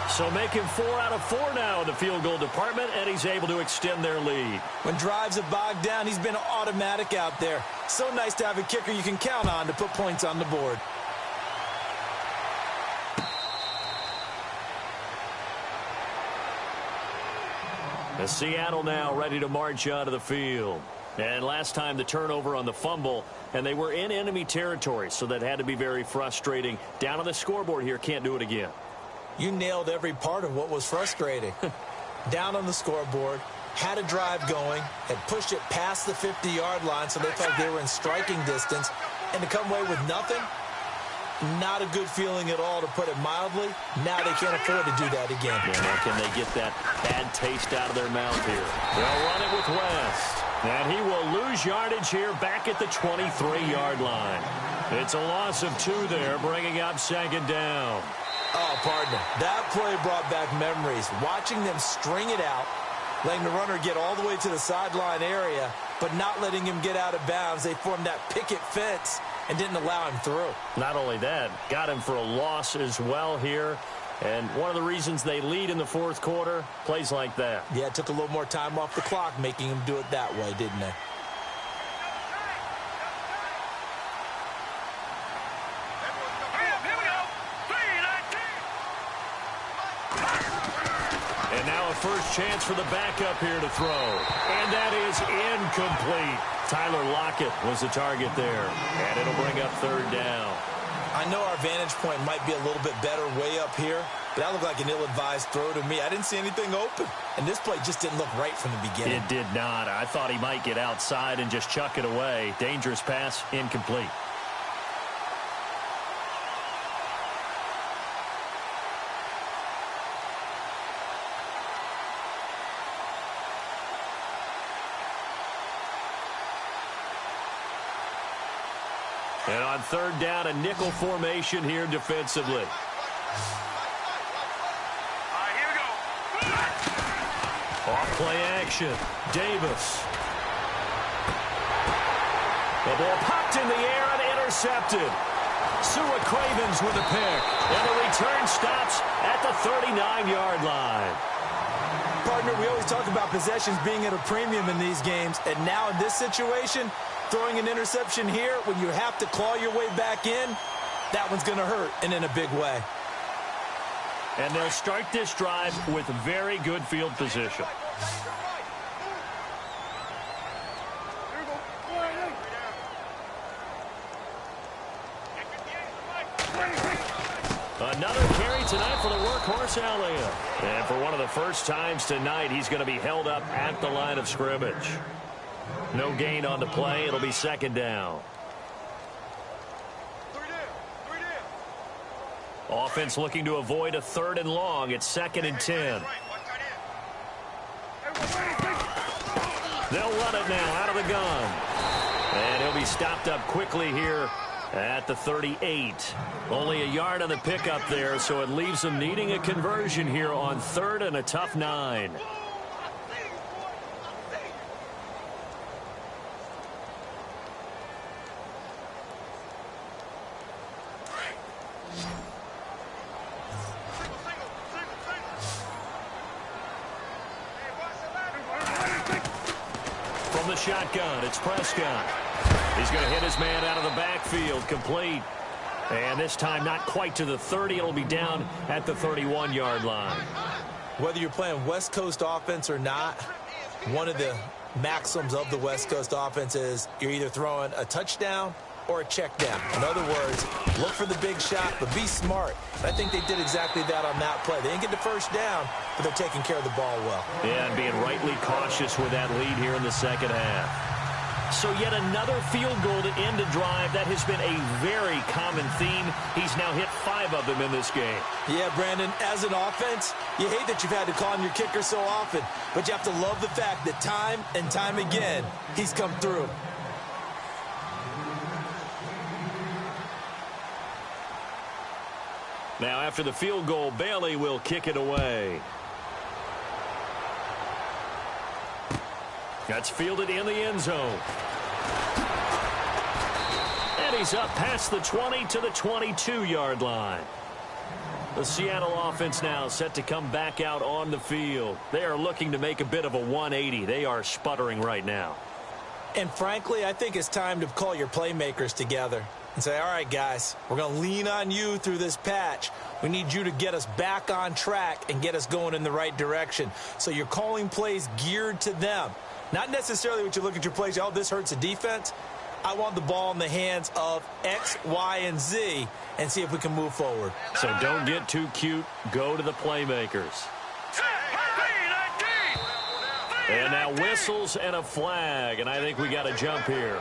So making 4 out of 4 now in the field goal department, and he's able to extend their lead. When drives have bogged down, he's been automatic out there. So nice to have a kicker you can count on to put points on the board. The Seattle now ready to march out of the field. And last time the turnover on the fumble, and they were in enemy territory, so that had to be very frustrating. Down on the scoreboard here, can't do it again. You nailed every part of what was frustrating. Down on the scoreboard, had a drive going, had pushed it past the 50-yard line so they felt they were in striking distance, and to come away with nothing, not a good feeling at all, to put it mildly. Now they can't afford to do that again. Yeah, now can they get that bad taste out of their mouth here? They'll run it with West. And he will lose yardage here back at the 23-yard line. It's a loss of 2 there, bringing up 2nd down. Oh, partner, that play brought back memories. Watching them string it out, letting the runner get all the way to the sideline area, but not letting him get out of bounds. They formed that picket fence, and didn't allow him through. Not only that, got him for a loss as well here. And one of the reasons they lead in the fourth quarter, plays like that. Yeah, it took a little more time off the clock, making him do it that way, didn't they? And now a first chance for the backup here to throw. And that is incomplete. Tyler Lockett was the target there. And it'll bring up third down. I know our vantage point might be a little bit better way up here, but that looked like an ill-advised throw to me. I didn't see anything open, and this play just didn't look right from the beginning. It did not. I thought he might get outside and just chuck it away. Dangerous pass, incomplete. And on third down, a nickel formation here defensively. Here we go. Off play action. Davis. The ball popped in the air and intercepted. Sua Cravens with a pick. And the return stops at the 39-yard line. Partner, we always talk about possessions being at a premium in these games, and now in this situation, throwing an interception here when you have to claw your way back in, that one's going to hurt, and in a big way. And they'll start this drive with very good field position. Another carry tonight for the workhorse Elliott. And for one of the first times tonight, he's going to be held up at the line of scrimmage. No gain on the play. It'll be second down. Offense looking to avoid a third and long. It's 2nd and 10. They'll run it now out of the gun. And he'll be stopped up quickly here at the 38. Only a yard on the pickup there, so it leaves them needing a conversion here on 3rd and a tough 9. From the shotgun, it's Prescott. He's going to hit his man out of the backfield, complete. And this time not quite to the 30. It'll be down at the 31-yard line. Whether you're playing West Coast offense or not, one of the maxims of the West Coast offense is you're either throwing a touchdown or a check down. In other words, look for the big shot, but be smart. And I think they did exactly that on that play. They didn't get the first down, but they're taking care of the ball well. Yeah, and being rightly cautious with that lead here in the second half. So yet another field goal to end a drive. That has been a very common theme. He's now hit 5 of them in this game. Yeah, Brandon, as an offense, you hate that you've had to call on your kicker so often, but you have to love the fact that time and time again, he's come through. Now after the field goal, Bailey will kick it away. That's fielded in the end zone. And he's up past the 20 to the 22-yard line. The Seattle offense now set to come back out on the field. They are looking to make a bit of a 180. They are sputtering right now. And frankly, I think it's time to call your playmakers together and say, all right, guys, we're going to lean on you through this patch. We need you to get us back on track and get us going in the right direction. So you're calling plays geared to them. Not necessarily what you look at your plays, oh, this hurts the defense. I want the ball in the hands of X, Y, and Z and see if we can move forward. So don't get too cute. Go to the playmakers. And now whistles and a flag, and I think we got a jump here.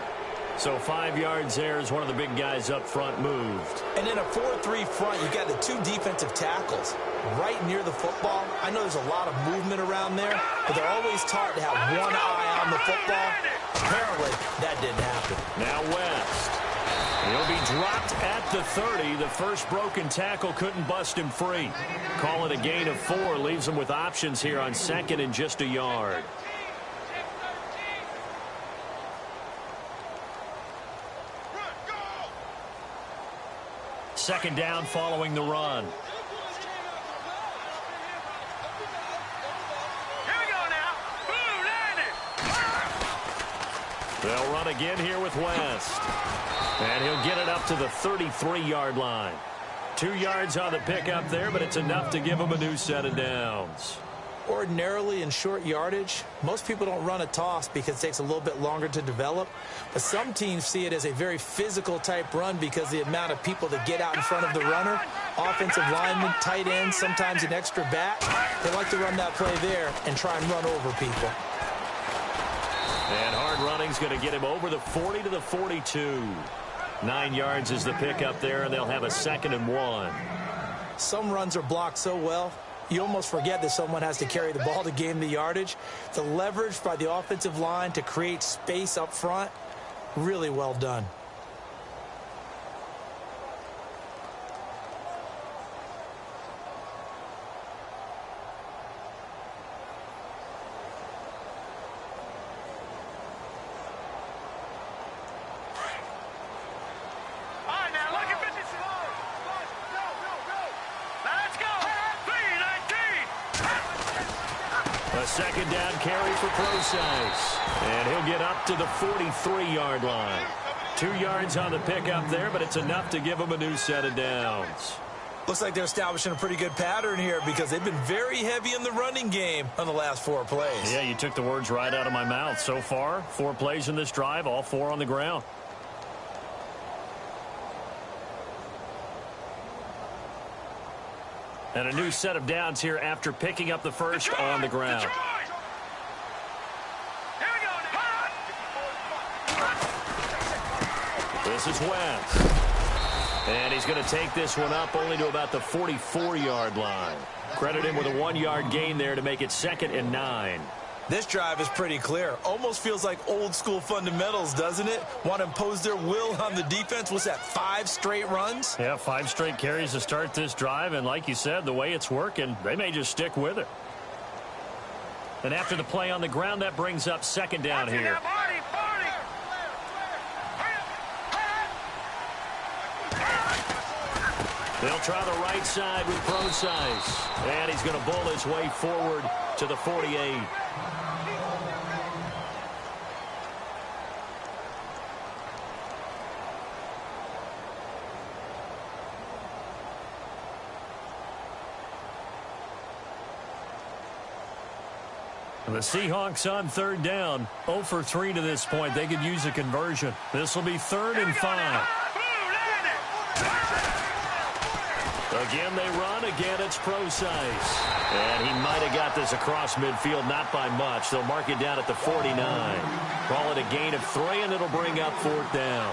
So 5 yards there as one of the big guys up front moved. And in a 4-3 front, you've got the 2 defensive tackles right near the football. I know there's a lot of movement around there, but they're always taught to have one eye on the football. Apparently, that didn't happen. Now West. He'll be dropped at the 30. The first broken tackle couldn't bust him free. Call it a gain of 4. Leaves him with options here on 2nd and just a yard. second down following the run. They'll run again here with West. And he'll get it up to the 33-yard line. 2 yards on the pickup there, but it's enough to give him a new set of downs. Ordinarily in short yardage, most people don't run a toss because it takes a little bit longer to develop. But some teams see it as a very physical type run because the amount of people that get out in front of the runner, offensive linemen, tight ends, sometimes an extra back, they like to run that play there and try and run over people. And hard running's going to get him over the 40 to the 42. 9 yards is the pickup there, and they'll have a 2nd and 1. Some runs are blocked so well, you almost forget that someone has to carry the ball to gain the yardage. The leverage by the offensive line to create space up front, really well done. A second down carry for Procise. And he'll get up to the 43-yard line. 2 yards on the pickup there, but it's enough to give him a new set of downs. Looks like they're establishing a pretty good pattern here because they've been very heavy in the running game on the last 4 plays. Yeah, you took the words right out of my mouth. So far, 4 plays in this drive, all 4 on the ground. And a new set of downs here after picking up the first on the ground. This is West. And he's going to take this one up only to about the 44-yard line. Credit him with a 1-yard gain there to make it 2nd and 9. This drive is pretty clear. Almost feels like old school fundamentals, doesn't it? Want to impose their will on the defense. Was that 5 straight runs? Yeah, 5 straight carries to start this drive. And like you said, the way it's working, they may just stick with it. And after the play on the ground, that brings up 2nd down here. They'll try the right side with Procise. And he's going to bull his way forward to the 48. The Seahawks on 3rd down. 0 for 3 to this point. They could use a conversion. This will be 3rd and 5. Again, they run. Again, it's Procise. And he might have got this across midfield, not by much. They'll mark it down at the 49. Call it a gain of 3, and it'll bring up 4th down.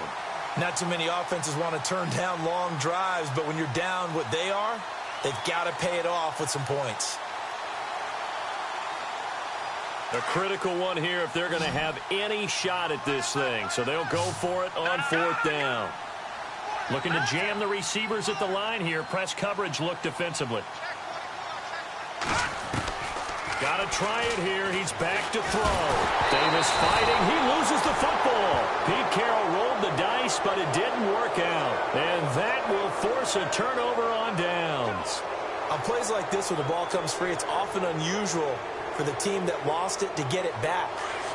Not too many offenses want to turn down long drives, but when you're down what they are, they've got to pay it off with some points. A critical one here if they're going to have any shot at this thing. So they'll go for it on 4th down. Looking to jam the receivers at the line here. Press coverage look defensively. Got to try it here. He's back to throw. Davis fighting. He loses the football. Pete Carroll rolled the dice, but it didn't work out. And that will force a turnover on downs. On plays like this when the ball comes free, it's often unusual for the team that lost it to get it back.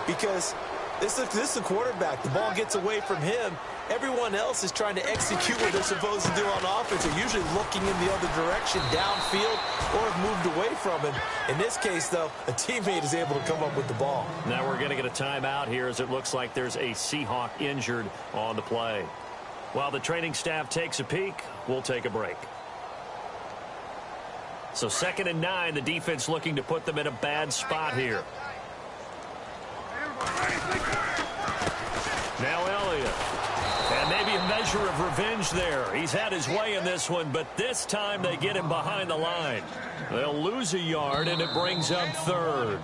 Because this is the quarterback. The ball gets away from him. Everyone else is trying to execute what they're supposed to do on offense. They're usually looking in the other direction, downfield, or have moved away from him. In this case, though, a teammate is able to come up with the ball. Now we're going to get a timeout here as it looks like there's a Seahawk injured on the play. While the training staff takes a peek, we'll take a break. So 2nd and 9, the defense looking to put them in a bad spot here. Now Elliott. And maybe a measure of revenge there. He's had his way in this one, but this time they get him behind the line. They'll lose a yard, and it brings up 3rd.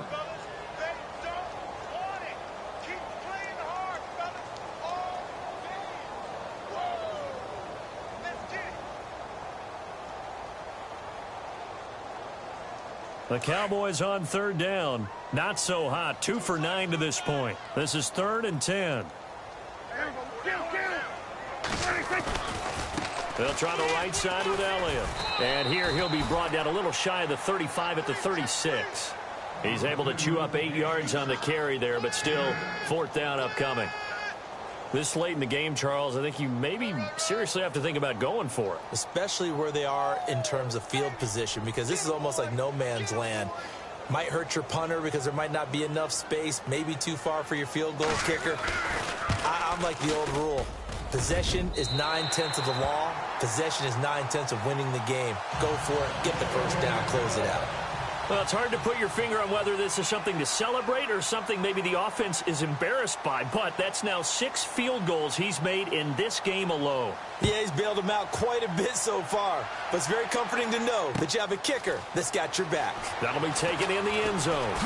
The Cowboys on 3rd down. Not so hot. 2 for 9 to this point. This is 3rd and 10. They'll try the right side with Elliott. And here he'll be brought down a little shy of the 35 at the 36. He's able to chew up 8 yards on the carry there, but still 4th down upcoming. This late in the game, Charles, I think you maybe seriously have to think about going for it. Especially where they are in terms of field position, because this is almost like no man's land. Might hurt your punter because there might not be enough space, maybe too far for your field goal kicker. I'm like the old rule. Possession is 9/10 of the law. Possession is 9/10 of winning the game. Go for it, get the first down, close it out. Well, it's hard to put your finger on whether this is something to celebrate or something maybe the offense is embarrassed by, but that's now 6 field goals he's made in this game alone. Yeah, he's bailed them out quite a bit so far, but it's very comforting to know that you have a kicker that's got your back. That'll be taken in the end zone.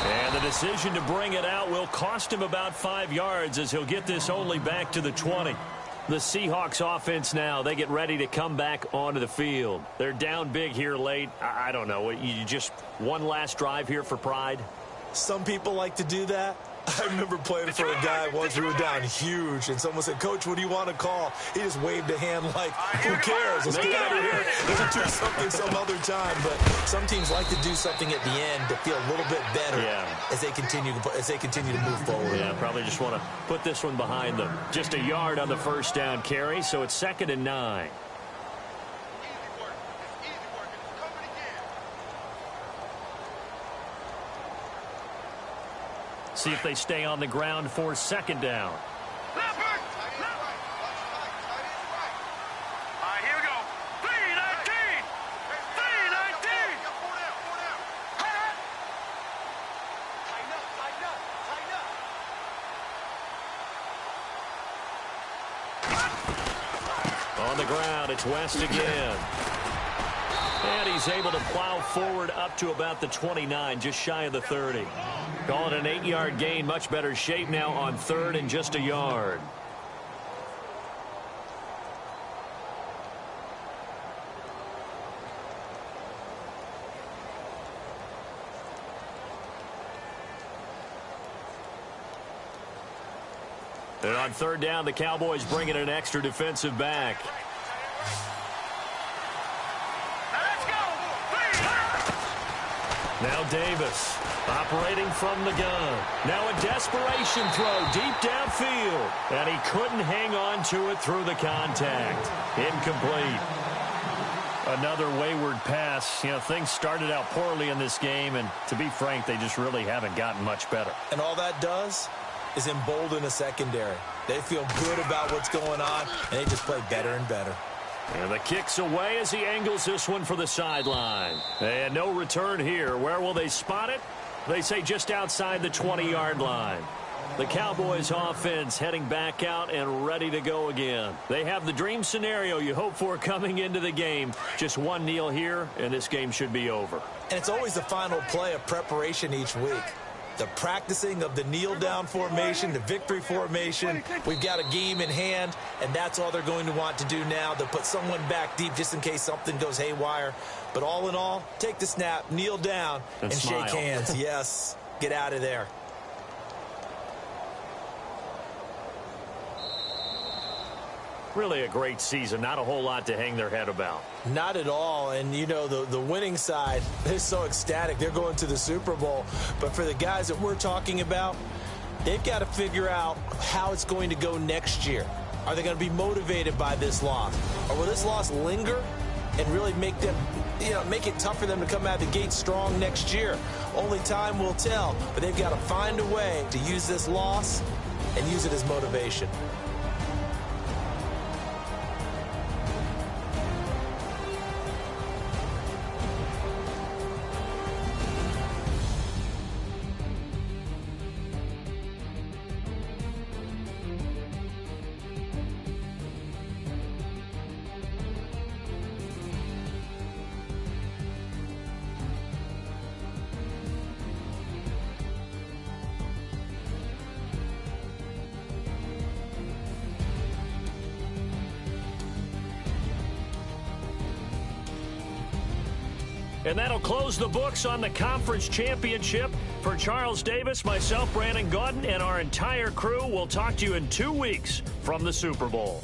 And the decision to bring it out will cost him about 5 yards as he'll get this only back to the 20. The Seahawks offense now, they get ready to come back onto the field. They're down big here late. I don't know. You just one last drive here for pride? Some people like to do that. I remember playing for a guy once. We were down huge, and someone said, "Coach, what do you want to call?" He just waved a hand like, "Who cares? Let's get out of here. Let's do something some other time." But some teams like to do something at the end to feel a little bit better as they continue to move forward. Yeah, probably just want to put this one behind them. Just a yard on the first down carry, so it's 2nd and 9. See if they stay on the ground for 2nd down. All right, here we go. 3-19. 3-19. On the ground, it's West again. And he's able to plow forward up to about the 29, just shy of the 30. Call it an 8-yard gain, much better shape now on 3rd and just a yard. And on 3rd down, the Cowboys bring in an extra defensive back. Now Davis operating from the gun. Now a desperation throw deep downfield. And he couldn't hang on to it through the contact. Incomplete. Another wayward pass. You know, things started out poorly in this game, and to be frank, they just really haven't gotten much better. And all that does is embolden a secondary. They feel good about what's going on, and they just play better and better. And the kick's away as he angles this one for the sideline. And no return here. Where will they spot it? They say just outside the 20-yard line. The Cowboys offense heading back out and ready to go again. They have the dream scenario you hope for coming into the game. Just one kneel here, and this game should be over. And it's always the final play of preparation each week. The practicing of the kneel-down formation, the victory formation. We've got a game in hand, and that's all they're going to want to do now. They'll put someone back deep just in case something goes haywire. But all in all, take the snap, kneel down, and shake hands. Yes, get out of there. Really a great season. Not a whole lot to hang their head about. Not at all. And, you know, the winning side, they're so ecstatic. They're going to the Super Bowl. But for the guys that we're talking about, they've got to figure out how it's going to go next year. Are they going to be motivated by this loss? Or will this loss linger and really make them, make it tough for them to come out of the gate strong next year? Only time will tell. But they've got to find a way to use this loss and use it as motivation. And that'll close the books on the conference championship. For Charles Davis, myself, Brandon Gaudin, and our entire crew, we'll talk to you in 2 weeks from the Super Bowl.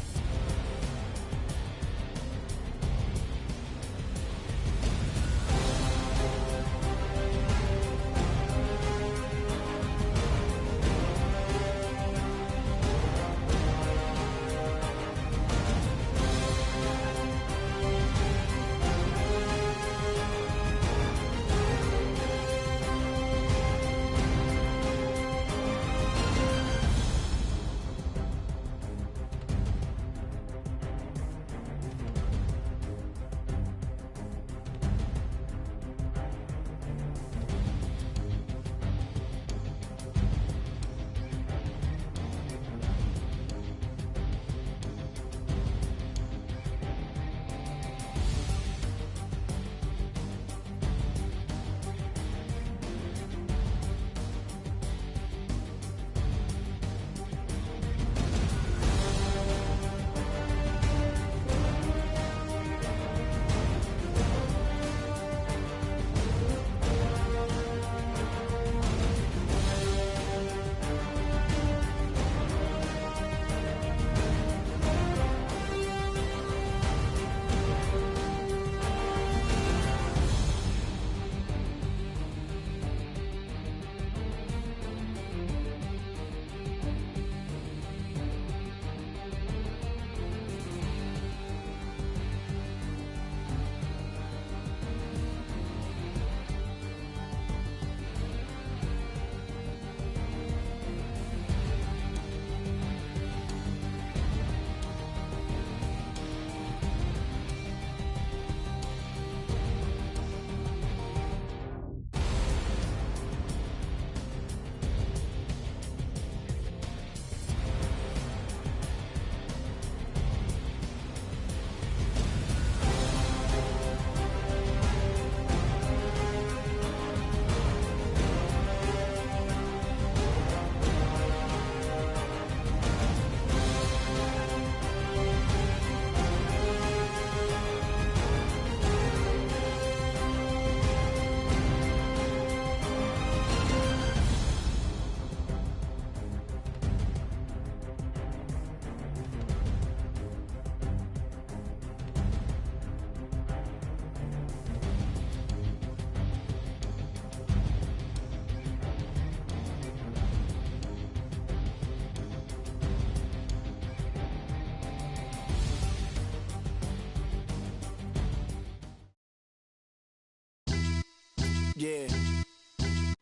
Yeah,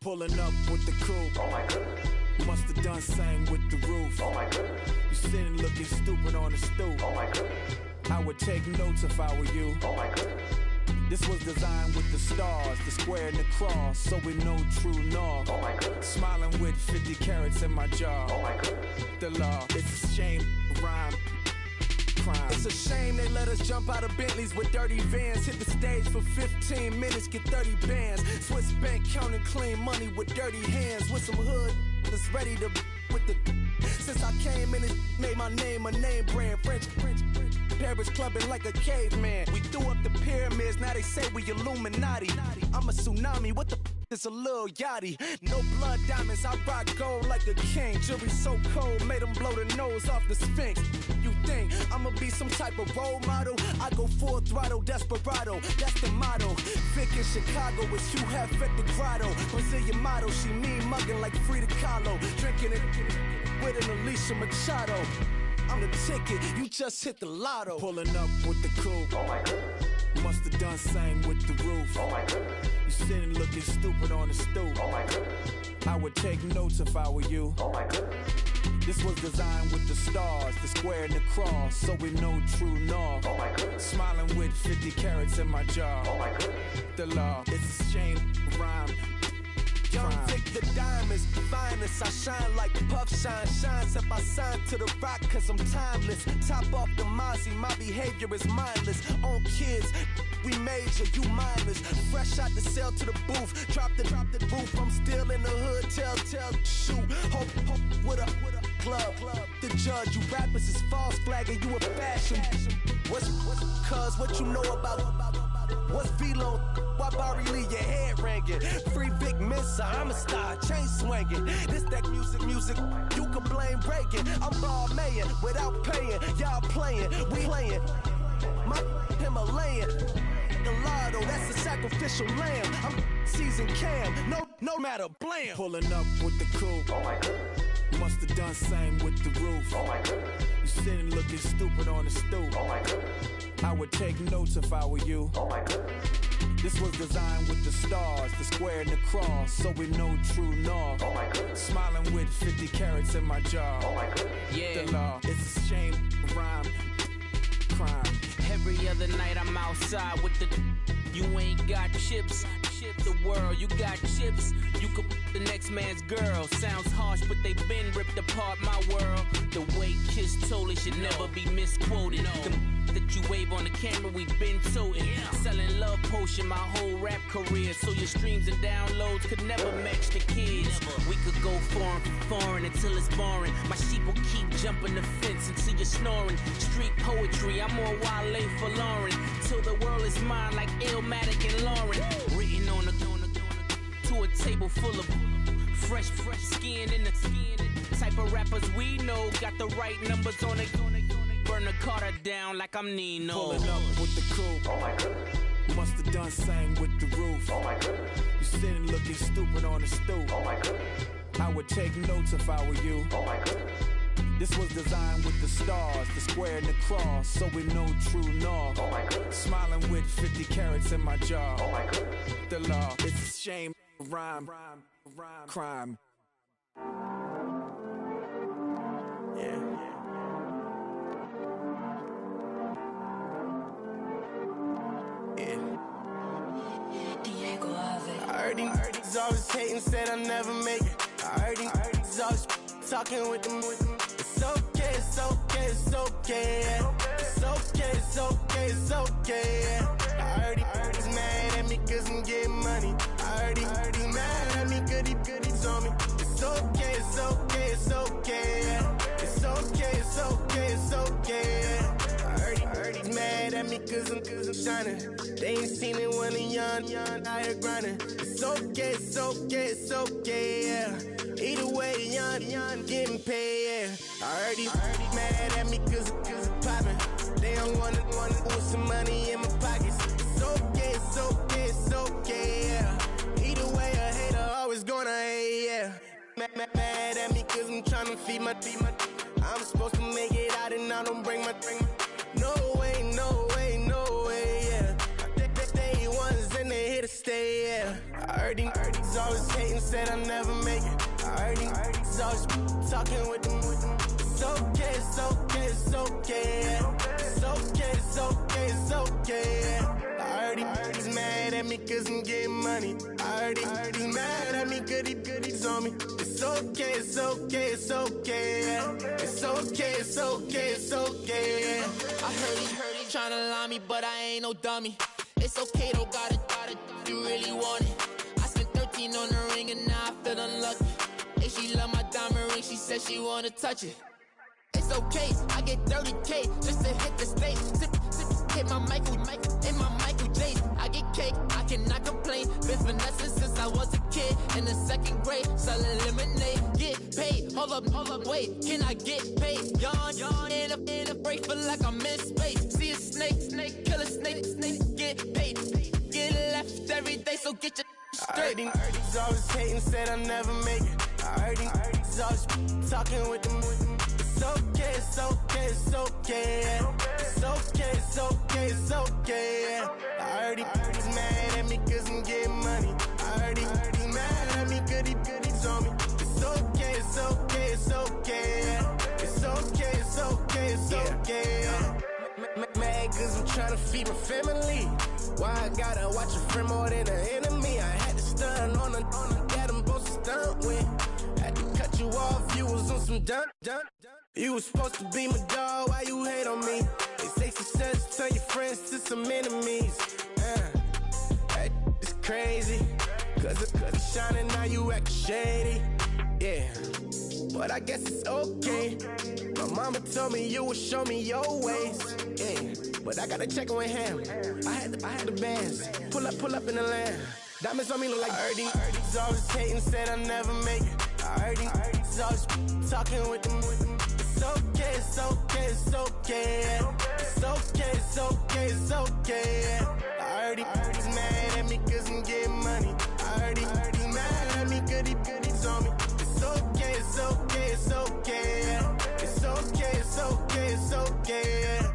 pulling up with the coupe. Oh my goodness. Must have done same with the roof. Oh my goodness. You sitting looking stupid on the stoop. Oh my goodness. I would take notes if I were you. Oh my goodness. This was designed with the stars, the square and the cross, so we know true north. Oh my goodness. Smiling with 50 carats in my jaw. Oh my goodness. The law, it's a shame, rhyme, crime. It's a shame they let us jump out of Bentleys with dirty vans. Hit the stage for 15 minutes, get 30 bands. Swiss bank counting clean money with dirty hands. With some hood that's ready to with the. Since I came in, it made my name a name brand. French. Paris clubbing like a caveman. We threw up the pyramids, now they say we Illuminati. I'm a tsunami, what the is a little yachty. No blood diamonds, I rock gold like a king. Jury so cold, made them blow the nose off the Sphinx. You think I'ma be some type of role model? I go full throttle, desperado, that's the motto. Vic in Chicago, it's Hugh Hef at the grotto. Brazilian model, she mean mugging like Frida Kahlo. Drinking it with an Alicia Machado. I'm the ticket, you just hit the lotto. Pulling up with the coupe. Oh my goodness. Must have done same with the roof. Oh my goodness. You sitting looking stupid on the stoop. Oh my goodness. I would take notes if I were you. Oh my goodness. This was designed with the stars, the square and the cross, so we know true north. Oh my goodness. Smiling with 50 carats in my jaw. Oh my goodness. The law, it's a shame, rhyme. Young Vic, the diamonds, the finest. I shine like puff shine, shines up. I sign to the rock cause I'm timeless. Top off the Mozzie, my behavior is mindless. On kids, we major, you mindless. Fresh out the cell to the booth, drop the roof. I'm still in the hood, tell, shoot. Hope with a glove. The judge, you rappers is false flagging, you a fashion. What's cuz, what you know about? What's Velo? Why Barry Lee, your head ringing? Free Vic Mensa, I'm a star, chain swinging. This that music, you can blame Reagan. I'm ball mayin' without paying. Y'all playing, we playing. My Himalayan. Gelato, that's a sacrificial lamb. I'm seasoned cam, no matter, blam. Pulling up with the coupe. Oh my goodness. Must have done same with the roof. Oh my goodness. You sitting looking stupid on the stoop. Oh my goodness. I would take notes if I were you. Oh my goodness. This was designed with the stars, the square and the cross, so we know true north. Oh my goodness. Smiling with 50 carats in my jaw. Oh my goodness. Yeah. The law, it's a shame, rhyme, crime. Every other night I'm outside with the. You ain't got chips. The world, you got chips. You could the next man's girl. Sounds harsh, but they been ripped apart my world. The way Kiss told it should never be misquoted. The that you wave on the camera, we been toting. Selling love potion my whole rap career. So your streams and downloads could never match the kids. We could go foreign until it's boring. My sheep will keep jumping the fence until you're snoring. Street poetry, I'm more Wale for Lauren. Till the world is mine like Illmatic and Lauren. Written on a to a table full of fresh skin in the type of rappers we know. Got the right numbers on it. Burn the Carter down like I'm Nino. Pulling up with the coupe. Oh my goodness. Must have done same with the roof. Oh my goodness. You sitting looking stupid on the stoop. Oh my goodness. I would take notes if I were you. Oh my goodness. This was designed with the stars, the square and the cross, so we know true north. Oh my goodness. Smiling with 50 carats in my jaw. Oh my goodness. The law, it's a shame, rhyme, crime. Yeah. I heard these always hating, said I'll never make it. I heard these always talking with them. It's okay, it's okay, it's okay. It's okay, it's okay, it's okay. I heard he's mad at me cause I'm getting money. I heard he's mad at me cause he's on me. It's okay, it's okay, it's okay. It's okay, it's okay, it's okay. I heard he's mad at me cause I'm shining. They ain't seen it when I'm young, out here grinding. It's okay, it's okay, it's okay, yeah. Either way, young, getting paid, yeah. I heard he's mad at me cause I'm poppin'. They don't wanna put some money in my pockets. It's okay, it's okay, it's okay, yeah. Either way, a hater always gonna hate, yeah. Mad at me cause I'm tryna feed my I'm supposed to make it out and I don't bring my No way, no way, no way, yeah. They ones and they here to stay, yeah. I heard always hating, said I never make it. I heard these always talking with them. It's okay, it's okay, it's okay. It's okay, it's okay, it's okay. I heard he's mad at me cause I'm getting money. I heard he's mad at me cause he's on me. It's okay, it's okay, it's okay. It's okay, it's okay, it's okay. I heard he tryna lie me, but I ain't no dummy. It's okay though, got it, you really want it. I spent 13 on the ring and now I feel unlucky. And she love my diamond ring, she said she wanna touch it. It's okay, I get 30K just to hit the stage. Sip, hit my Michael in my Michael J. I get cake, I cannot complain. Been finessing since I was a kid in the 2nd grade. Selling lemonade, get paid. Hold up, wait, can I get paid? Yawn, in a break, feel like I'm in space. See a snake, kill a snake, get paid. Get left every day, so get your straight. I heard he's always hating, said I never make it. I heard he's always talking with them. It's okay, it's okay, it's okay. It's okay, it's okay, it's okay. I heard he's mad at me cause I'm getting money. I heard he's mad at me cause he's on me. It's okay, it's okay, it's okay. It's okay, it's okay, it's okay. Mad cause I'm trying to feed my family. Why I gotta watch a friend more than an enemy? I had to stun on the that I'm supposed to stunt with. Had to cut you off, you was on some dun. You was supposed to be my dog, why you hate on me? They say success, turn your friends to some enemies. That is crazy. Cause it's shining, now you acting shady. Yeah, but I guess it's okay. My mama told me you would show me your ways. Yeah, but I gotta check with him. I had the bands. Pull up in the land. Diamonds on me look like Erdy. He's always hating, said I never make it. I heard he's always talking with them. It's okay, it's okay, it's okay. It's okay, it's okay, it's okay. I heard he's mad at me cause I'm getting money. I heard he's mad at me cause he's on me. It's okay, it's okay, it's okay. It's okay, it's okay, it's okay.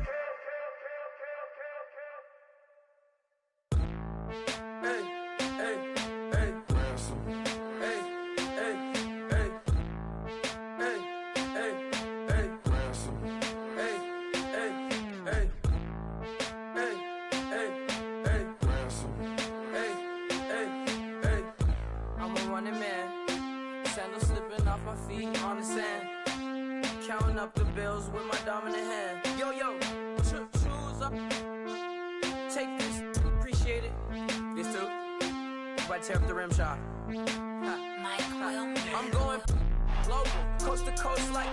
Counting up the bills with my dominant hand. Yo, choose up. Take this, appreciate it. This too. If I tear up the rim shot. I'm going global, coast to coast like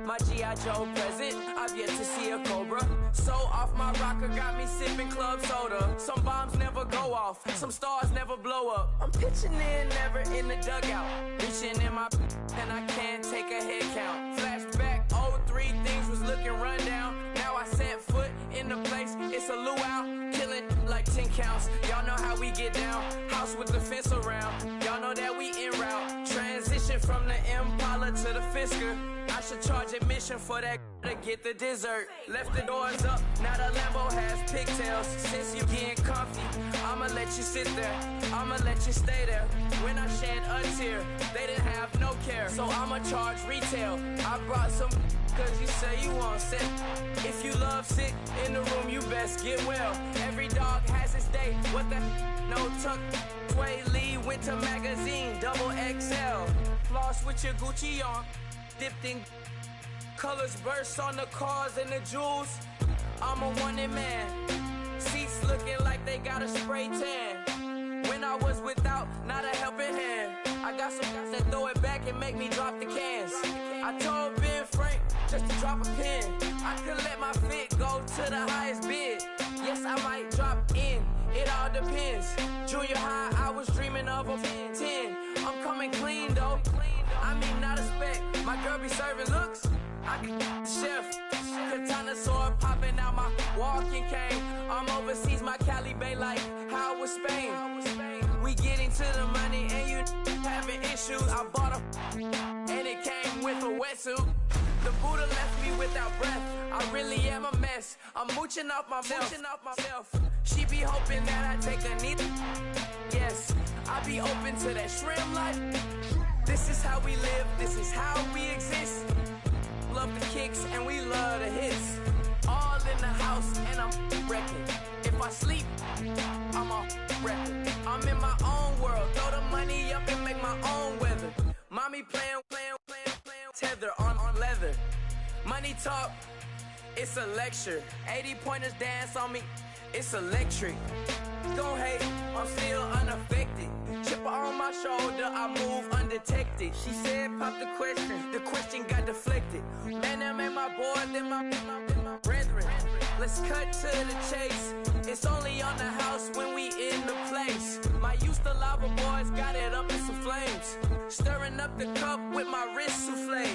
my G.I. Joe present. I've yet to see a Cobra. So off my rocker got me sipping club soda. Some bombs never go off, some stars never blow up. I'm pitching in, never in the dugout. Reaching in my and I can't take a head count. Flashback, 03, things was looking run down. Now I set foot in the place, it's a luau. Killing like 10 counts. Y'all know how we get down. House with the fence around. Y'all know that we en route. Transition from the Impala to the Fisker. I should charge admission for that to get the dessert. Left the doors up, now the Lambo has pigtails. Since you getting comfy, I'ma let you sit there. I'ma let you stay there. When I shed a tear, they didn't have no care. So I'ma charge retail. I brought some cause you say you want sick. If you love sick in the room, you best get well. Every dog has its day. What the no tuck. Sway Lee winter magazine, double XL. Floss with your Gucci on. Dipped in colors burst on the cars and the jewels. I'm a wanted man. Seats looking like they got a spray tan. When I was without, not a helping hand. I got some guys that throw it back and make me drop the cans. I told Ben Frank just to drop a pin. I could let my fit go to the highest bid. Yes, I might drop in. It all depends. Junior high, I was dreaming of a 10. I'm coming clean though. I mean, not a spec. My girl be serving looks. I can the chef. Katana sword popping out my walking cane. I'm overseas, my Cali Bay like how was Spain. We getting to the money and you having issues. I bought a and it came with a wetsuit. The Buddha left me without breath. I really am a mess. I'm mooching off myself. She be be hoping that I take a knee. Yes, I be open to that shrimp life. This is how we live, this is how we exist. Love the kicks and we love the hits. All in the house and I'm wrecking. If I sleep, I'm a record. I'm in my own world, throw the money up and make my own weather. Mommy playing, tether on leather. Money talk, it's a lecture. 80 pointers dance on me, it's electric. Don't hate, I'm still unaffected. Chipper on my shoulder, I move undetected. She said pop the question got deflected. Man, that made my boy, then my brethren. Let's cut to the chase. It's only on the house when we in the place. My used to lava boys got it up in some flames. Stirring up the cup with my wrist souffle.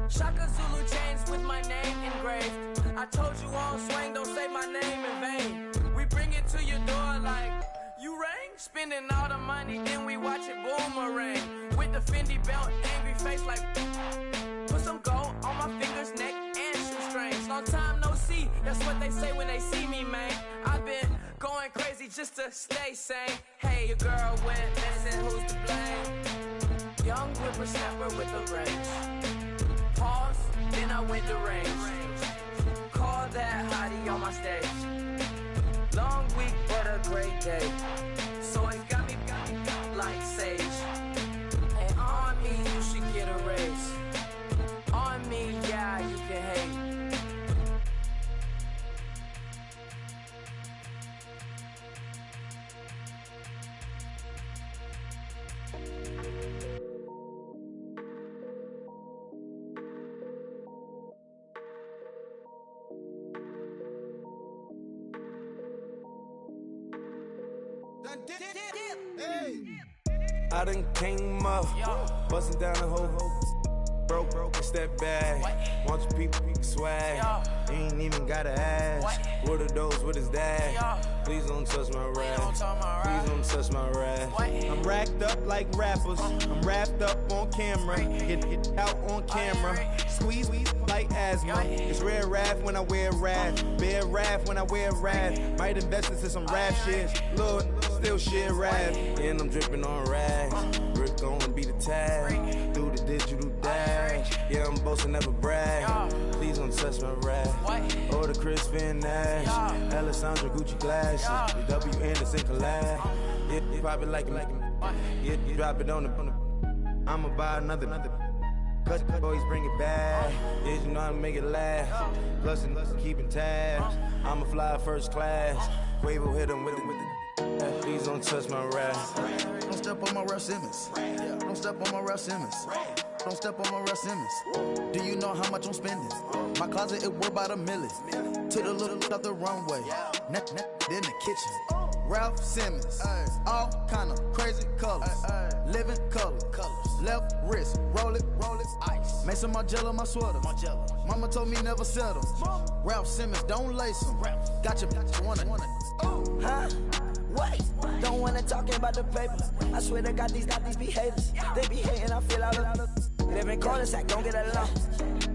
Shaka Zulu chains with my name engraved. I told you on swing, don't say my name in vain. We bring it to your door like, you rang? Spending all the money, then we watch it boomerang. With the Fendi belt, angry face like, put some gold on my fingers, neck, and shoestrings. Long time no see, that's what they say when they see me, man. I've been going crazy just to stay sane. Hey, your girl went missing, who's to blame? Young whippersnapper with the range. Pause, then I went to range. Call that hottie on my stage. Long week, but a great day. So it got me like sage. And on me, you should get a raise. On me, yeah, you can hate. I done came up, bustin' down the whole broke, it's that bag. Want your people swag, you ain't even gotta ask. What are those, what is that? Please don't touch my rap, please don't touch my rap. I'm racked up like rappers, I'm wrapped up on camera. Get out on camera, squeeze like asthma. It's rare wrath when I wear wrath, bare wrath when I wear wrath. Might invest into some rap shit, Lord, still shit rap. And I'm dripping on rags, Rick gonna be the tag, through the digital dash. Yeah, I'm boasting, never brag. Please don't touch my rap. Or the Chris Van Nash, Alessandra Gucci glasses, the W Anderson collab. Yeah, you pop it like yeah, you drop it on the. I'ma buy another. Cut the boys, bring it back. Yeah, you know how to make it last. Plus and keeping tabs. I'ma fly first class. Quavo hit him with it. Please don't touch my rap. Don't step on my Ralph Simmons. Don't step on my Ralph Simmons. Don't step on my Ralph Simmons. Do you know how much I'm spending? My closet, it worth about $1 million. To the little out the runway. Then the kitchen. Ralph Simmons. All kind of crazy colors. Living colors. Left wrist, roll it, ice. Make some Margiela my sweater. Mama told me never settle. Ralph Simmons, don't lace him. Got your wanna. Huh? What? Don't wanna talk about the paper. I swear to God, these be haters. They be hating, I feel out of. Live in cul-de-sac, don't get along.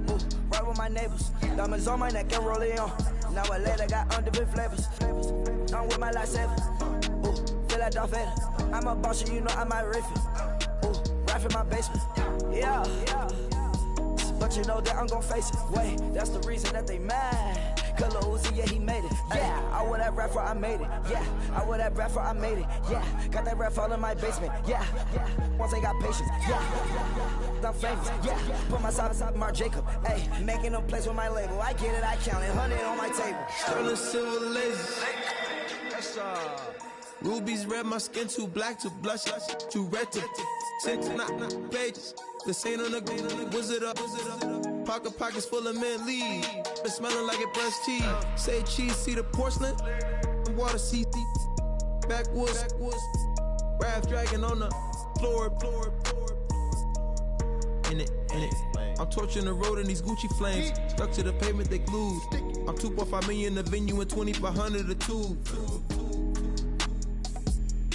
Ooh, right with my neighbors. Diamonds on my neck and roll it on. Now I later got on different flavors. I'm with my lifesaver. Ooh, feel like Darth Vader. I'm a boss, you know I might riff it. Ooh, right in my basement. Yeah. But you know that I'm gon' face it. Wait, that's the reason that they mad. Color Uzi, yeah, he made it. Yeah, I wear that rap for I made it. Yeah, I wear that rap for I made it. Yeah, got that rap all in my basement. Yeah, once I got patience. Yeah, I'm famous. Yeah, put myself inside Marc Jacob. Hey, making a place with my label. I get it, I count it. 100 on my table. Sterling silver lasers. Rubies red, my skin too black to blush, too red to six, not pages. This ain't on the wizard up. Pockets full of mint leaves. Been smelling like it breast tea. Say cheese, see the porcelain. Water, see backwoods. Raft dragging on the floor. In it. I'm torching the road in these Gucci flames. Stuck to the pavement, they glued. I'm 2.5 million the venue and 2,500 a tube.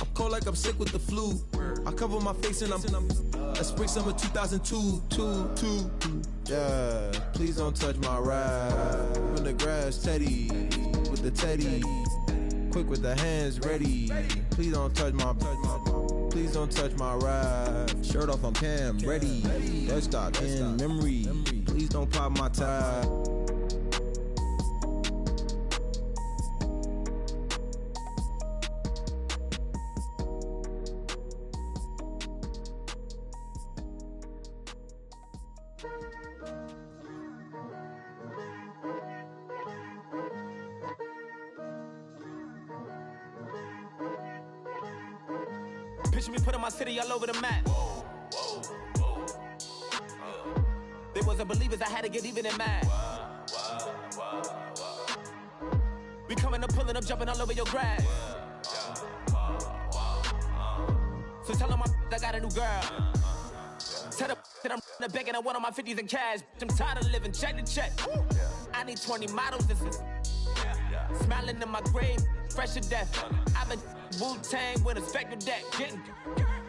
I'm cold like I'm sick with the flu. I cover my face and I'm spring summer 2002. Yeah, please don't touch my ride. In the grass, Teddy with the Teddy. quick with the hands ready. Please don't touch my please don't touch my ride. Shirt off, I'm Cam, ready. Desktop in memory. Please don't pop my tie. Picture me putting my city all over the map. They wasn't believers, I had to get even and mad. We coming up, pulling up, jumping all over your grass. So tell them I got a new girl. Tell them that I'm in the bank and I want on my 50s in cash. I'm tired of living check to check. I need 20 models, this is smiling in my grave, fresh to death. I've been Wu-Tang with a spectre deck. Getting,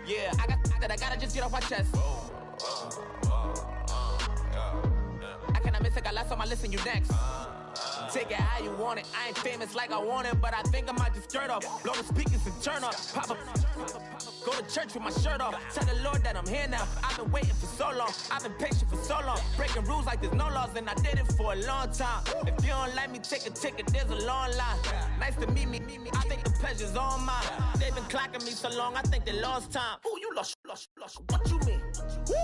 yeah, I gotta just get off my chest. I cannot miss it, got lots on my list and you next. Take it how you want it. I ain't famous like I want it, but I think I might just skirt off. Blow the speakers and turn up. Pop up. Go to church with my shirt off. Tell the Lord that I'm here now. I've been waiting for so long. I've been patient for so long. Breaking rules like there's no laws, and I did it for a long time. If you don't like me, take a ticket. There's a long line. Nice to meet me. I think the pleasure's all mine. They've been clocking me so long, I think they lost time. Ooh, you lost. What you mean? Woo!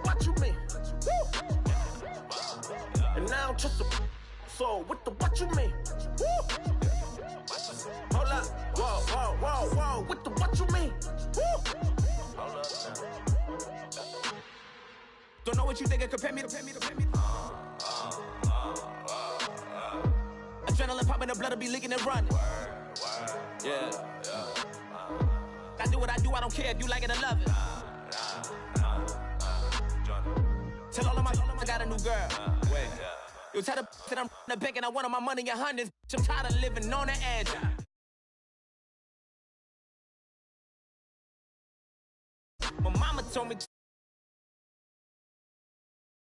What you mean? Woo! And now I'm just a so what you mean? Woo! Hold up, whoa, what you mean? Woo! Hold up. Don't know what you think it compare me to. Adrenaline popping, the blood'll be leaking and running. Yeah. I do what I do, I don't care if you like it or love it. Tell all of my I got a new girl. Wait. You tell the that I'm in the bank and I want all my money in hundreds. I'm tired of living on the edge. My mama told me